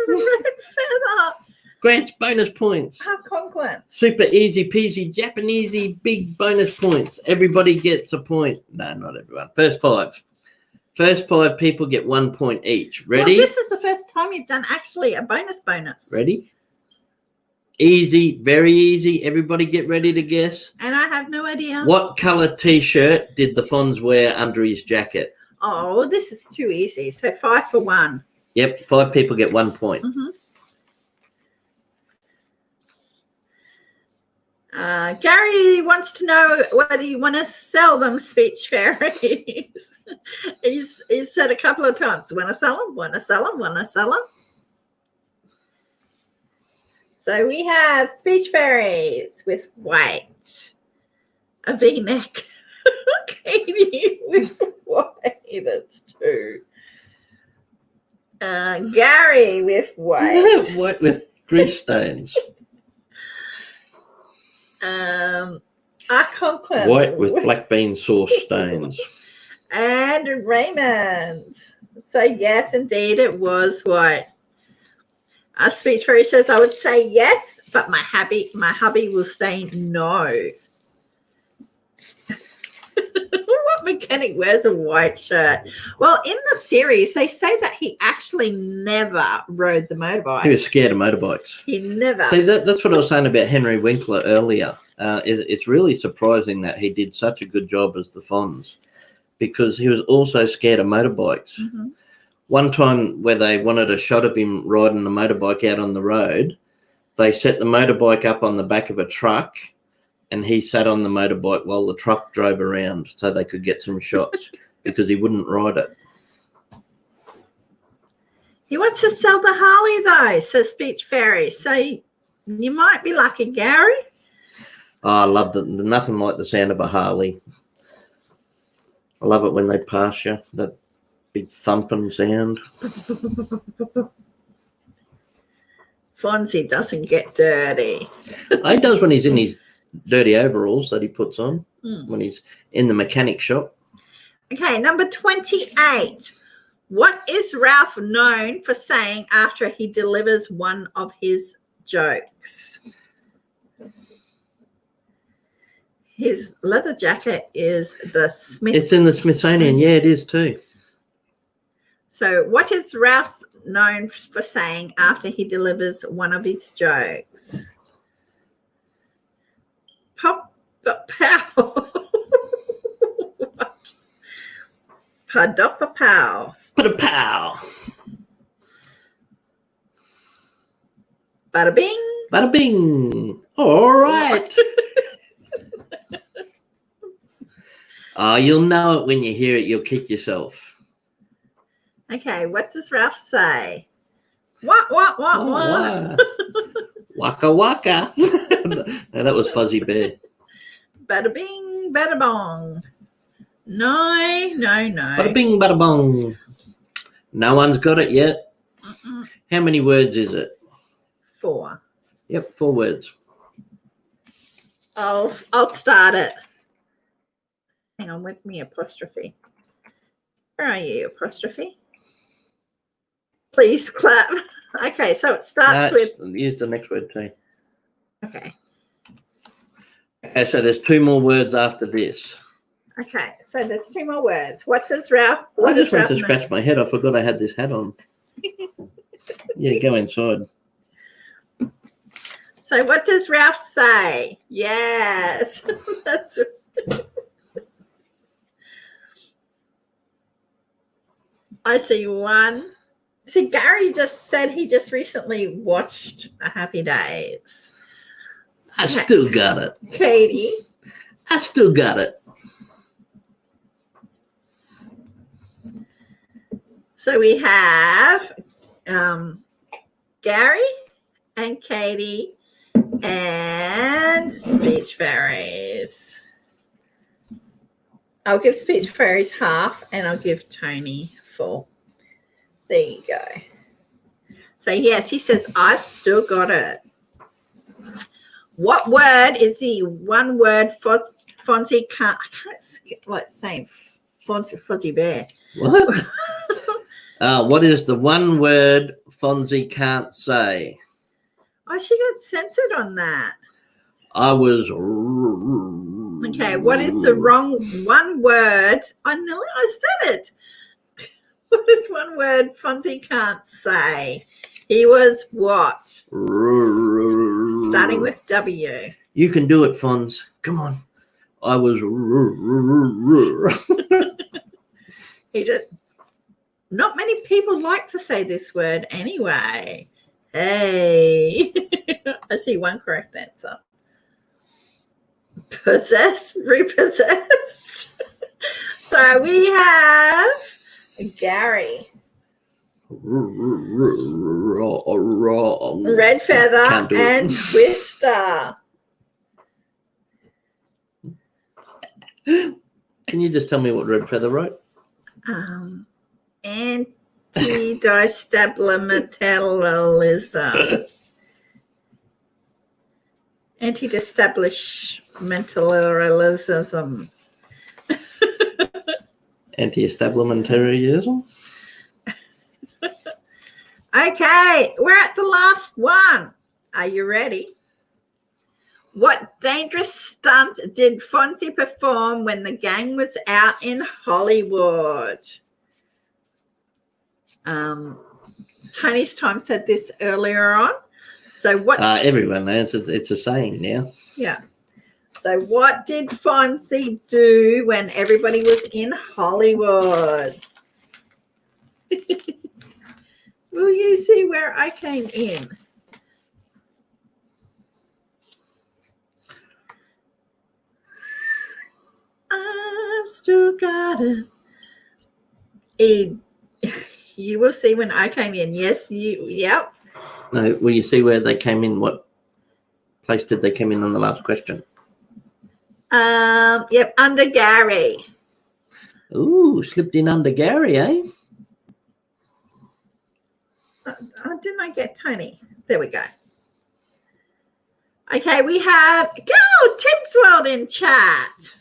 Red feather. Grant's bonus points. Conklin. Super easy peasy, Japanesey, big bonus points. Everybody gets a point. No, not everyone. First five people get 1 point each. Ready? Well, this is the first time you've done actually a bonus. Ready? Easy, very easy. Everybody get ready to guess. And I have no idea. What colour T-shirt did the Fonz wear under his jacket? Oh, this is too easy. So 5 for 1. Yep, 5 people get 1 point. Mm-hmm. Gary wants to know whether you want to sell them speech fairies. He's said a couple of times, want to sell them. So we have speech fairies with white, a V-neck, Katie with white, that's 2. Gary with white. White with grease stains. Conklin. White with black bean sauce stains. And Raymond. So yes, indeed, it was white. Speech Fairy says, I would say yes, but my hubby will say no. What mechanic wears a white shirt? Well, in the series, they say that he actually never rode the motorbike. He was scared of motorbikes. He never. See, that's what I was saying about Henry Winkler earlier. It's really surprising that he did such a good job as the Fonz, because he was also scared of motorbikes. Mm-hmm. One time where they wanted a shot of him riding the motorbike out on the road, they set the motorbike up on the back of a truck and he sat on the motorbike while the truck drove around so they could get some shots because he wouldn't ride it. He wants to sell the Harley, though, says Speech Fairy. So you might be lucky, Gary. Oh, I love that. Nothing like the sound of a Harley. I love it when they pass you, that big thumping sound. Fonzie doesn't get dirty. He does when he's in his dirty overalls that he puts on when he's in the mechanic shop. Okay, number 28. What is Ralph known for saying after he delivers one of his jokes? His leather jacket is the Smith. It's in the Smithsonian. Yeah, it is too. So what is Ralph known for saying after he delivers one of his jokes? Pop, pow. What? Padoppa-pow. Put-a-pow. Bada bing. Bada bing. All right. Oh, you'll know it when you hear it. You'll kick yourself. Okay, what does Ralph say? What? Wow. Waka waka. No, that was Fuzzy Bear. Bada bing, bada bong. No. Bada bing, bada bong. No one's got it yet. How many words is it? 4. Yep, 4 words. I'll start it. Hang on, where's me apostrophe? Where are you, apostrophe? Please clap. Okay, so it starts with... Use the next word too. Okay. Okay, so there's 2 more words after this. Okay, so there's 2 more words. What does Ralph... I just went to scratch my head. I forgot I had this hat on. Yeah, go inside. So what does Ralph say? Yes. That's... I see 1. See, Gary just said he just recently watched A Happy Days. I still got it. Katie. I still got it. So we have Gary and Katie and Speech Fairies. I'll give Speech Fairies half and I'll give Tony full. There you go. So, yes, he says, I've still got it. What word is the one word Fonzie can't, I can't like saying Fonzie Bear. What? What is the one word Fonzie can't say? Oh, she got censored on that. I was. Okay, what is the wrong one word? I know I said it. What is one word Fonzie can't say? He was what? Starting with W. You can do it, Fonz. Come on. I was. He just. Not many people like to say this word anyway. Hey. I see one correct answer. Possessed, repossessed. So we have Gary. Red Feather and Twister. Can you just tell me what Red Feather wrote? Anti-disestablishmentalism. Anti-disestablishmentalism. Anti-establishmentarianism? Okay, we're at the last one. Are you ready? What dangerous stunt did Fonzie perform when the gang was out in Hollywood? Tony's Time said this earlier on. So what? Everyone knows it's a saying now. Yeah. So what did Fonzie do when everybody was in Hollywood? Will you see where I came in? I've still got it. You will see when I came in. Yes, yep. No, will you see where they came in? What place did they come in on the last question? Yep, under Gary. Ooh, slipped in under Gary, eh? Didn't I get Tony? There we go. Okay, we have Tim's World in chat.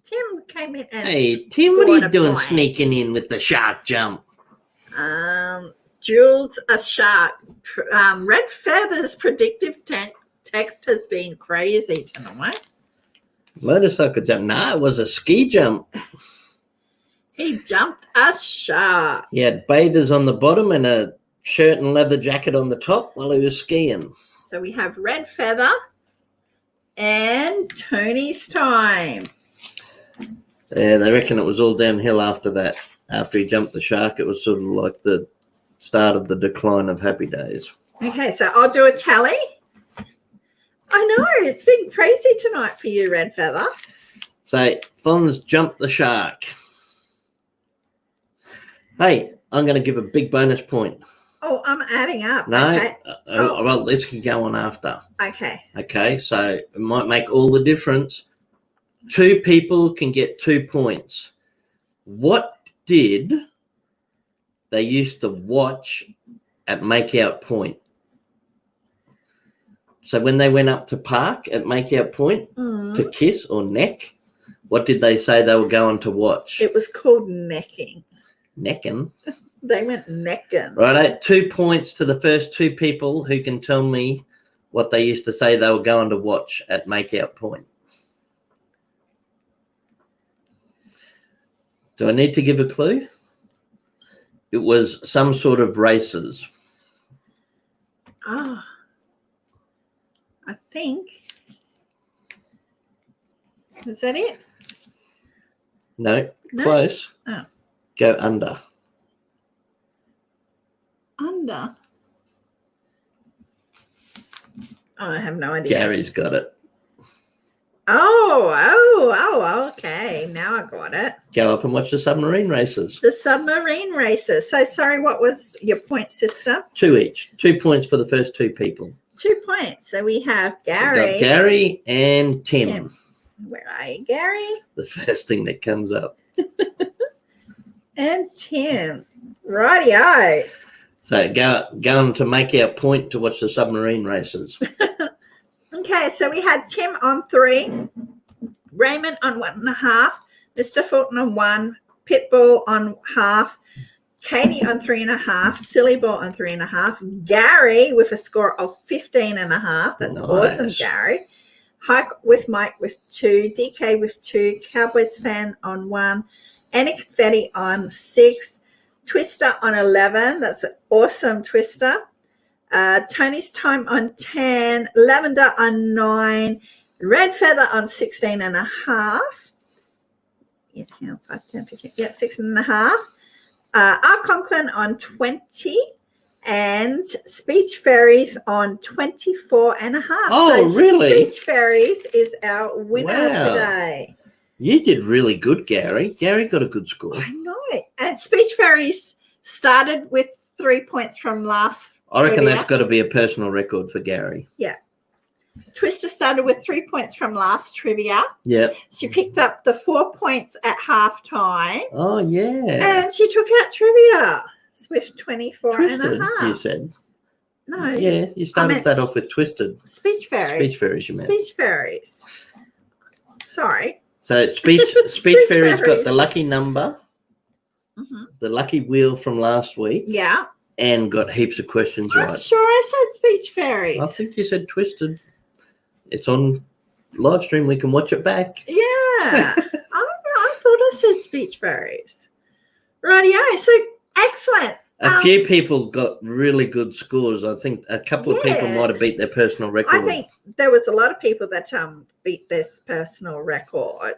Tim came in and hey, Tim, what are you doing sneaking in with the shark jump? Jules, a shark. Red Feather's predictive text has been crazy tonight. Motorcycle jump. No, it was a ski jump. He jumped a shark. He had bathers on the bottom and a shirt and leather jacket on the top while he was skiing. So we have Red Feather and Tony's Time. Yeah, they reckon it was all downhill after that. After he jumped the shark, it was sort of like the start of the decline of Happy Days. Okay, so I'll do a tally. I know, it's been crazy tonight for you, Red Feather. So, Fonz jumped the shark. Hey, I'm going to give a big bonus point. Oh, I'm adding up. No, okay. Well, let's keep going after. Okay. Okay, so it might make all the difference. 2 people can get 2 points. What did they used to watch at Makeout Point? So when they went up to park at Makeout Point to kiss or neck, what did they say they were going to watch? It was called necking. Necking? They went necking. Right, 2 points to the first 2 people who can tell me what they used to say they were going to watch at Makeout Point. Do I need to give a clue? It was some sort of races. Oh, I think. Is that it? No, close. Oh. Go under. Under? Oh, I have no idea. Gary's got it. Oh, okay. Now I got it. Go up and watch the submarine races. The submarine races. So, sorry, what was your point system? 2 each. 2 points for the first 2 people. 2 points. So, we have Gary. So Gary and Tim. Where are you, Gary? The first thing that comes up. And Tim. Rightio. So going to make our point to watch the submarine races. Okay, so we had Tim on 3, Raymond on 1.5, Mr. Fulton on 1, Pitbull on half, Katie on 3.5, Silly Ball on 3.5, Gary with a score of 15.5. That's Nice. awesome, Gary. Hike with Mike with 2, DK with 2, Cowboys fan on 1, Annie Confetti on 6, Twister on 11. That's an awesome Twister. Tony's Time on 10, Lavender on 9, Red Feather on 16.5. Yeah, 5, 10, 15. Yeah, 6.5. R. Conklin on 20, and Speech Fairies on 24.5. Oh, so really? Speech Fairies is our winner today. You did really good, Gary. Gary got a good score. I know. And Speech Fairies started with 3 points from last. I reckon trivia. that's got to be a personal record for Gary. Yeah. Twister started with 3 points from last trivia. Yep. She picked up the 4 points at halftime. Oh, yeah. And she took out trivia with 24.5. Twisted, you said. No. Yeah, you started that off with Twisted. Speech Fairies. Speech Fairies, you meant. Speech Fairies. Sorry. So Speech Fairies got Fairies. the lucky number, the lucky wheel from last week. Yeah. And got heaps of questions I'm right. sure I said Speech Fairies. I think you said Twisted. It's on live stream. We can watch it back. Yeah. I thought I said Speech Fairies. Rightio. So excellent. A few people got really good scores. I think a couple of people might have beat their personal record. I think there was a lot of people that beat this personal record.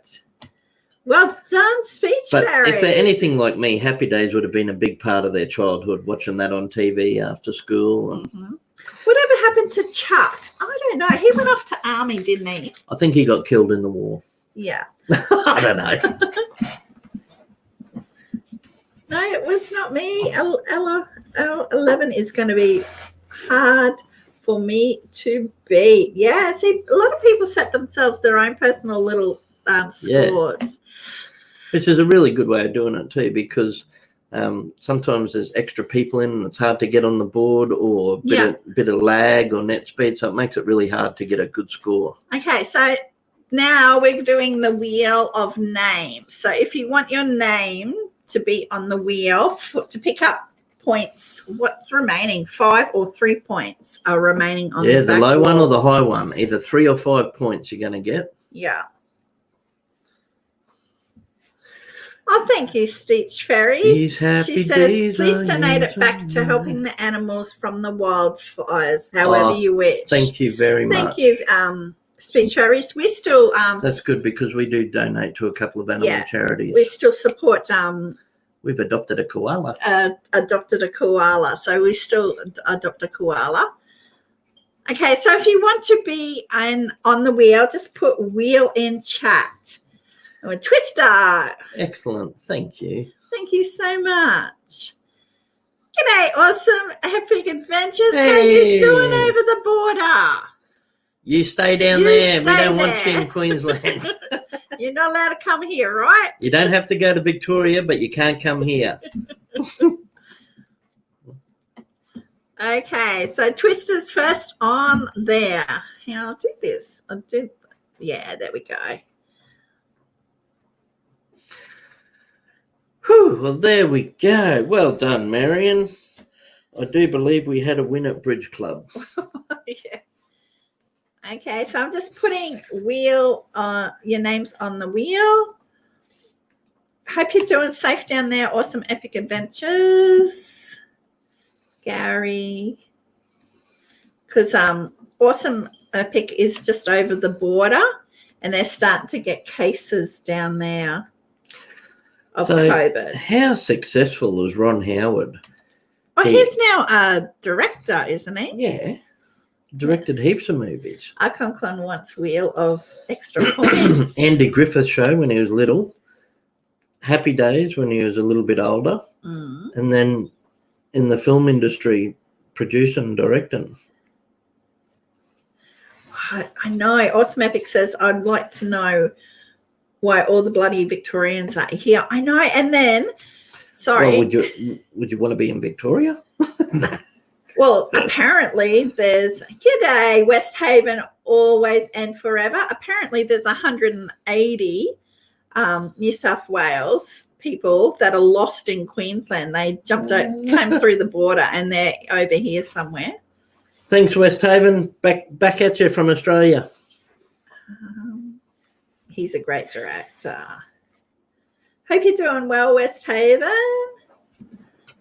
Well done, Speech Fairies. If they're anything like me, Happy Days would have been a big part of their childhood, watching that on TV after school. And whatever happened to Chuck? I don't know. He went off to army, didn't he? I think he got killed in the war. Yeah. I don't know. No, it was not me. L11 is going to be hard for me to beat. Yeah, see, a lot of people set themselves their own personal little scores. Yeah. Which is a really good way of doing it too, because sometimes there's extra people in and it's hard to get on the board, or a bit of lag or net speed, so it makes it really hard to get a good score. Okay, so now we're doing the wheel of names. So if you want your name to be on the wheel to pick up points, what's remaining? 5 or 3 points are remaining on the the low wheel. one or the high one, either 3 or 5 points you're going to get. Yeah. Oh, thank you, Speech Fairies. She says, please donate it back to helping the animals from the wildfires, however you wish. Thank you very much. Thank you, Speech Fairies. We still... That's good, because we do donate to a couple of animal charities. We still support... We've adopted a koala. So we still adopt a koala. Okay, so if you want to be on the wheel, just put wheel in chat. I'm a Twister. Excellent. Thank you. Thank you so much. G'day, awesome epic adventures. Hey. How you doing over the border? You stay down there. We don't want you in Queensland. You're not allowed to come here, right? You don't have to go to Victoria, but you can't come here. Okay, so Twister's first on there. I'll do this. Yeah, there we go. Whew, well, there we go. Well done, Marion. I do believe we had a win at Bridge Club. Yeah. Okay, so I'm just putting your names on the wheel. Hope you're doing safe down there. Awesome epic adventures. Gary. Because awesome epic is just over the border, and they're starting to get cases down there of COVID. How successful is Ron Howard? Oh, he's now a director, isn't he? Yeah. Directed heaps of movies. Conklin wants wheel of extra points. Andy Griffith Show when he was little. Happy Days when he was a little bit older. And then in the film industry, producing and directing. I know. Awesome Epic says, I'd like to know why all the bloody Victorians are here. I know. And then Sorry. Well, would you want to be in Victoria? Well, apparently there's G'day, West Haven, always and forever. Apparently there's 180 New South Wales people that are lost in Queensland. They came through the border and they're over here somewhere. Thanks, West Haven. Back at you from Australia. He's a great director. Hope you're doing well, West Haven.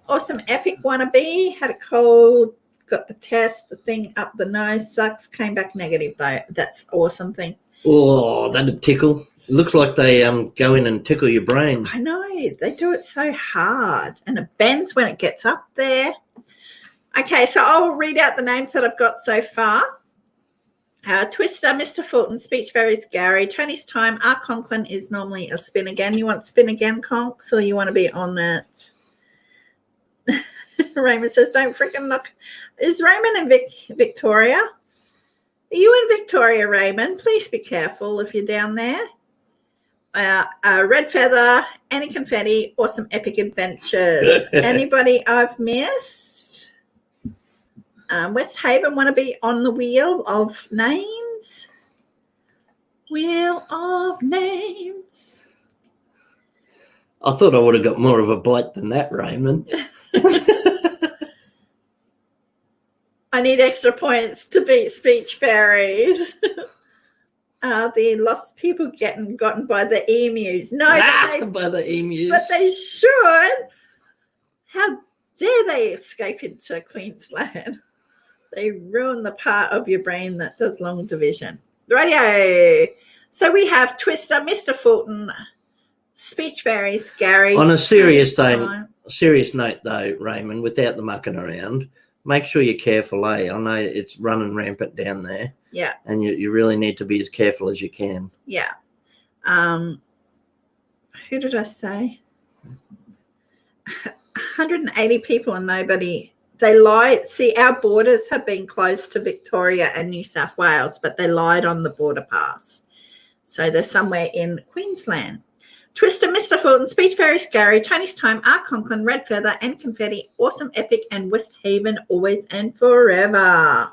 Awesome epic wannabe. Had a cold, got the test, the thing up the nose, sucks, came back negative though. That's awesome thing. Oh, that'd tickle. It looks like they go in and tickle your brain. I know, they do it so hard and it bends when it gets up there. Okay, so I'll read out the names that I've got so far. Twister, Mr. Fulton, Speech Varies Gary, Tony's Time, R. Conklin is normally a spin again. You want spin again, Conks, or you want to be on it? Raymond says, don't freaking knock. Is Raymond in Victoria? Are you in Victoria, Raymond? Please be careful if you're down there. Red Feather, Annie Confetti, Awesome Epic Adventures. Anybody I've missed? West Haven want to be on the wheel of names? Wheel of names. I thought I would have got more of a bite than that, Raymond. I need extra points to beat Speech Fairies. The lost people gotten by the emus. No, by the emus. But they should. How dare they escape into Queensland? They ruin the part of your brain that does long division. Radio. So we have Twister, Mr. Fulton, Speech Fairies, Gary. On a serious note, though, Raymond, without the mucking around, make sure you're careful, eh? I know it's running rampant down there. Yeah. And you really need to be as careful as you can. Yeah. Who did I say? 180 people and nobody. They lied. See, our borders have been closed to Victoria and New South Wales, but they lied on the border pass. So they're somewhere in Queensland. Twister, Mr. Fulton, Speech Fairies, Gary, Tony's Time, R. Conklin, Red Feather, and Confetti, Awesome Epic, and West Haven, always and forever.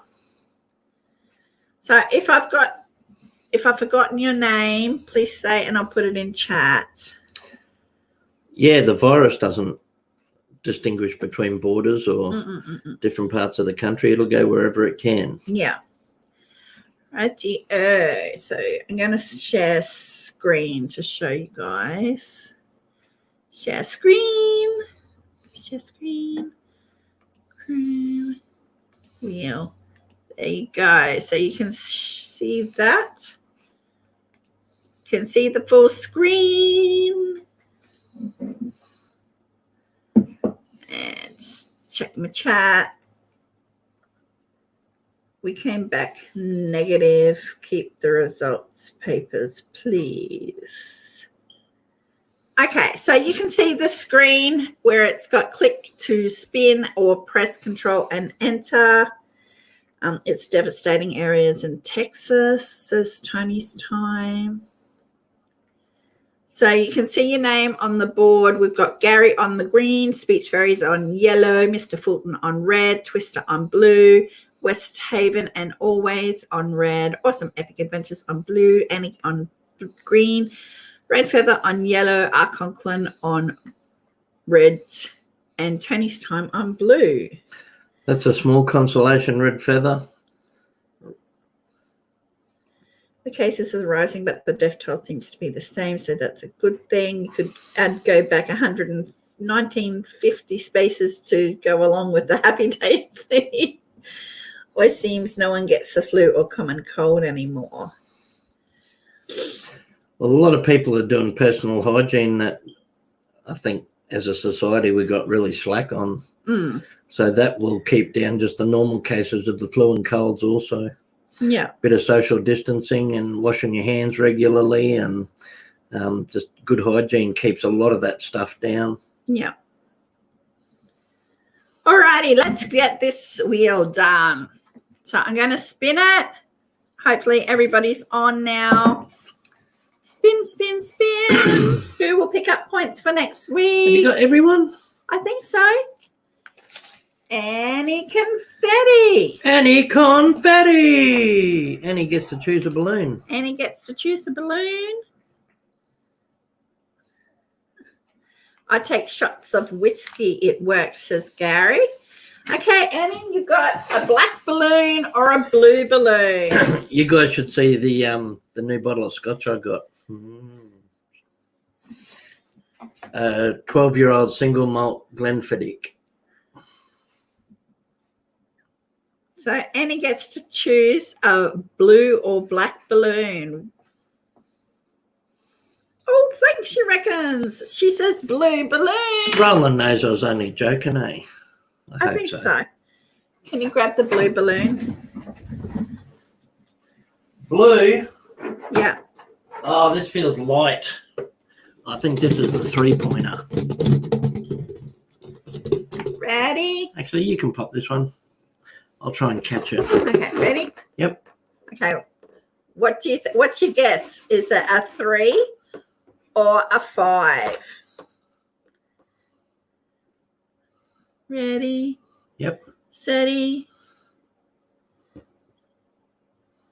So if I've forgotten your name, please say and I'll put it in chat. Yeah, the virus doesn't distinguish between borders or different parts of the country. It'll go wherever it can. Yeah. Righty-o. So I'm going to share screen to show you guys. Share screen. Share screen. Wheel. There you go. So you can see that. You can see the full screen. And check my chat. We came back negative. Keep the results papers, please. Okay, so you can see the screen where it's got click to spin or press Control and Enter. It's devastating areas in Texas, says Tony's Time. So you can see your name on the board. We've got Gary on the green, Speech Fairies on yellow, Mr. Fulton on red, Twister on blue, West Haven and Always on red, Awesome Epic Adventures on blue, Annie on green, Red Feather on yellow, R. Conklin on red, and Tony's Time on blue. That's a small consolation, Red Feather. The cases are rising, but the death toll seems to be the same, so that's a good thing. You could go back 1950 spaces to go along with the happy days thing. Always seems no one gets the flu or common cold anymore. Well, a lot of people are doing personal hygiene that I think as a society we got really slack on. So that will keep down just the normal cases of the flu and colds also. Yeah. Bit of social distancing and washing your hands regularly and just good hygiene keeps a lot of that stuff down. Yeah. All righty, let's get this wheel done. So I'm going to spin it. Hopefully everybody's on now. Spin, spin, spin. Who will pick up points for next Have week? you got everyone? I think so. Annie Confetti. Annie Confetti. Annie gets to choose a balloon. Annie gets to choose a balloon. I take shots of whiskey. It works, says Gary. Okay, Annie, you got a black balloon or a blue balloon? You guys should see the new bottle of scotch I got. 12-year-old single malt Glenfiddich. So Annie gets to choose a blue or black balloon. Oh, thanks, she reckons. She says blue balloon. Roland knows I was only joking, eh? I think so. Can you grab the blue balloon? Blue? Yeah. Oh, this feels light. I think this is the 3-pointer. Ready? Actually, you can pop this one. I'll try and catch it. Okay, ready? Yep. Okay. What's your guess? Is it a 3 or a 5? Ready? Yep. Steady.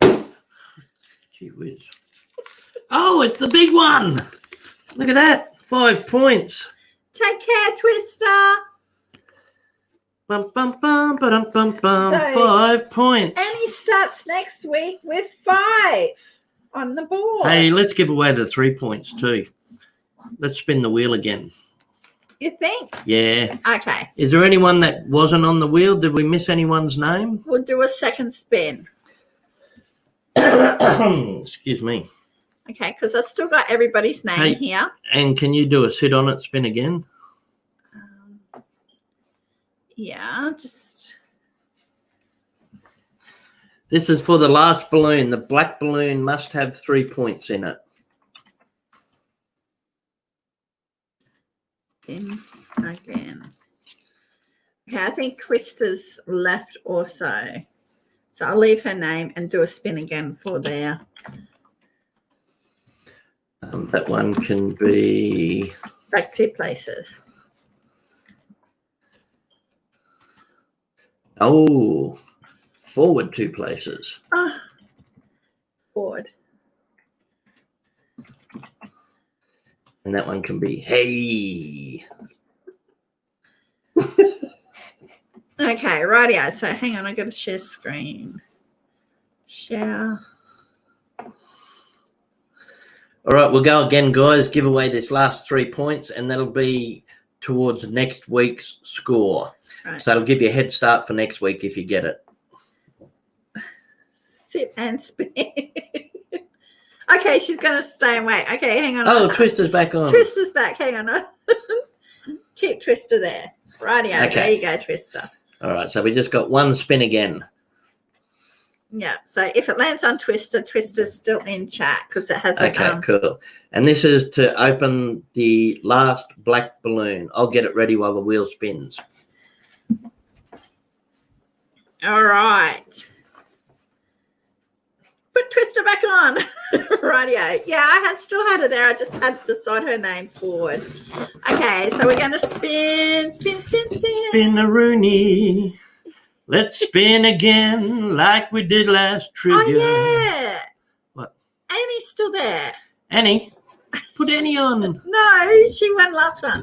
Gee whiz. Oh, it's the big one. Look at that. 5 points. Take care, Twister. Bum, bum, bum, ba-dum, bum, bum. So, 5 points. Annie starts next week with 5 on the board. Hey, let's give away the 3 points too. Let's spin the wheel again. You think? Yeah. Okay. Is there anyone that wasn't on the wheel? Did we miss anyone's name? We'll do a second spin. Excuse me. Okay, because I've still got everybody's name Hey. here. And can you do a sit on it spin again? Yeah, just... This is for the last balloon. The black balloon must have 3 points in it. In again. Okay, I think Krista's left also. So I'll leave her name and do a spin again for there. That one can be... Back 2 places. Oh, forward 2 places. Ah, forward. And that one can be Heyyy. Okay, rightio. So hang on, I got to share screen. Share. All right, we'll go again, guys. Give away this last 3 points, and that'll be towards next week's score. Right. So it'll give you a head start for next week if you get it. Sit and spin. Okay, she's going to stay away. Okay, hang on. Oh, Twister's back on. Twister's back. Hang on. Keep Twister there. Rightio. Okay. There you go, Twister. All right, so we just got one spin again. Yeah, so if it lands on Twister, Twister's still in chat because it has Okay, cool. And this is to open the last black balloon. I'll get it ready while the wheel spins. All right. Put Twister back on. Rightio. Yeah, I still had it there. I just had beside her name forward. Okay, so we're going to spin, spin, spin, spin. Spin a Rooney. Let's spin again like we did last trivia. Oh, yeah. What? Annie's still there. Annie, put Annie on. No, she won last one.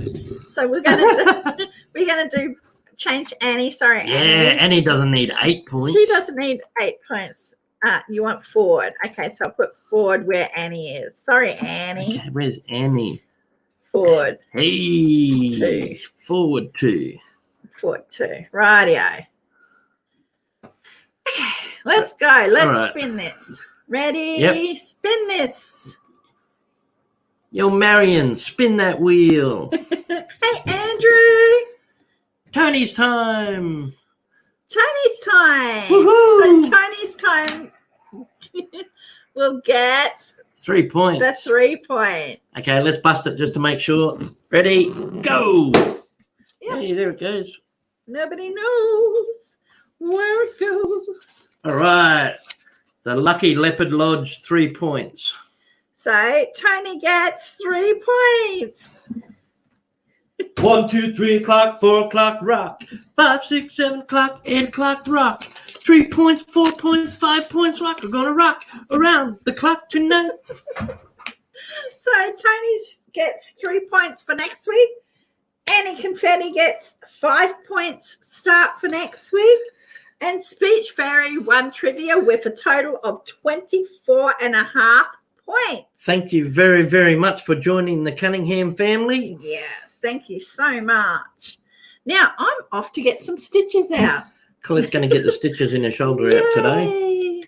So we're going to do change Annie. Sorry, Yeah, Annie. Annie doesn't need 8 points. She doesn't need 8 points. You want forward. Okay, so I'll put forward where Annie is. Sorry, Annie. Okay, where's Annie? Forward. Hey, 2. forward 2. Forward 2. Rightio. Okay, let's go. Let's spin this. Ready? Yep. Spin this. Yo, Marion, spin that wheel. Hey, Andrew. Tony's time. Tony's time. Woohoo! So Tony's time will get 3 points. the 3 points. Okay, let's bust it just to make sure. Ready, go. Yep. Hey, there it goes. Nobody knows where it goes. All right. The Lucky Leopard Lodge, 3 points. So Tony gets 3 points. 1, 2, 3 o'clock, 4 o'clock, rock. 5, 6, 7 o'clock, 8 o'clock, rock. 3 points, 4 points, 5 points, rock. We're gonna rock around the clock tonight. So Tony gets 3 points for next week. Annie Confetti gets 5 points start for next week. And Speech Fairy won trivia with a total of 24.5 points. Thank you very, very much for joining the Cunningham family. Yes, thank you so much. Now I'm off to get some stitches out. Colette's going to get the stitches in her shoulder out today. Yay.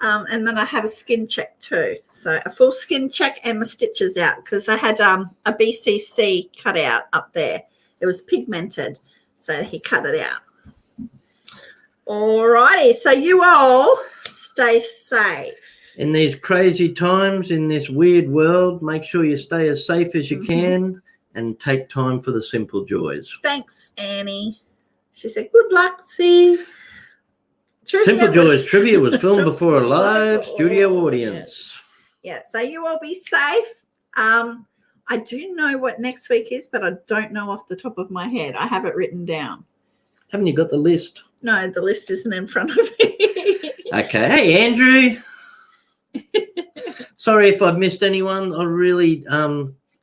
And then I have a skin check too. So a full skin check and my stitches out because I had a BCC cut out up there. It was pigmented. So he cut it out. All righty. So you all stay safe. In these crazy times, in this weird world, make sure you stay as safe as you can and take time for the simple joys. Thanks, Annie. She said, good luck, see. Simple Joys Trivia was filmed before a live studio audience. Yeah, so you all be safe. I do know what next week is, but I don't know off the top of my head. I have it written down. Haven't you got the list? No, the list isn't in front of me. Okay. Hey, Andrew. Sorry if I've missed anyone. I really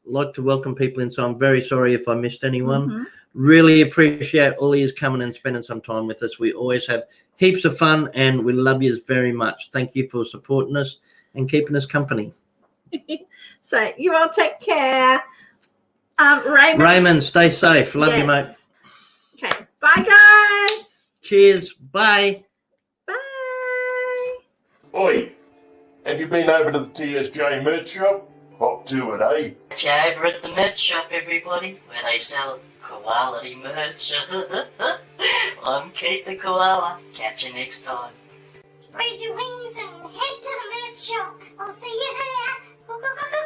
like to welcome people in, so I'm very sorry if I missed anyone. Really appreciate all yous coming and spending some time with us. We always have heaps of fun and we love yous very much. Thank you for supporting us and keeping us company. So you all take care. Raymond, stay safe. Love you, mate. Okay. Bye, guys. Cheers. Bye. Bye. Oi, have you been over to the TSJ merch shop? Hop to it, eh? Yeah, over at the merch shop, everybody, where they sell quality merch. I'm Kate the Koala. Catch you next time. Spread your wings and head to the merch shop. I'll see you there. Go, go, go, go,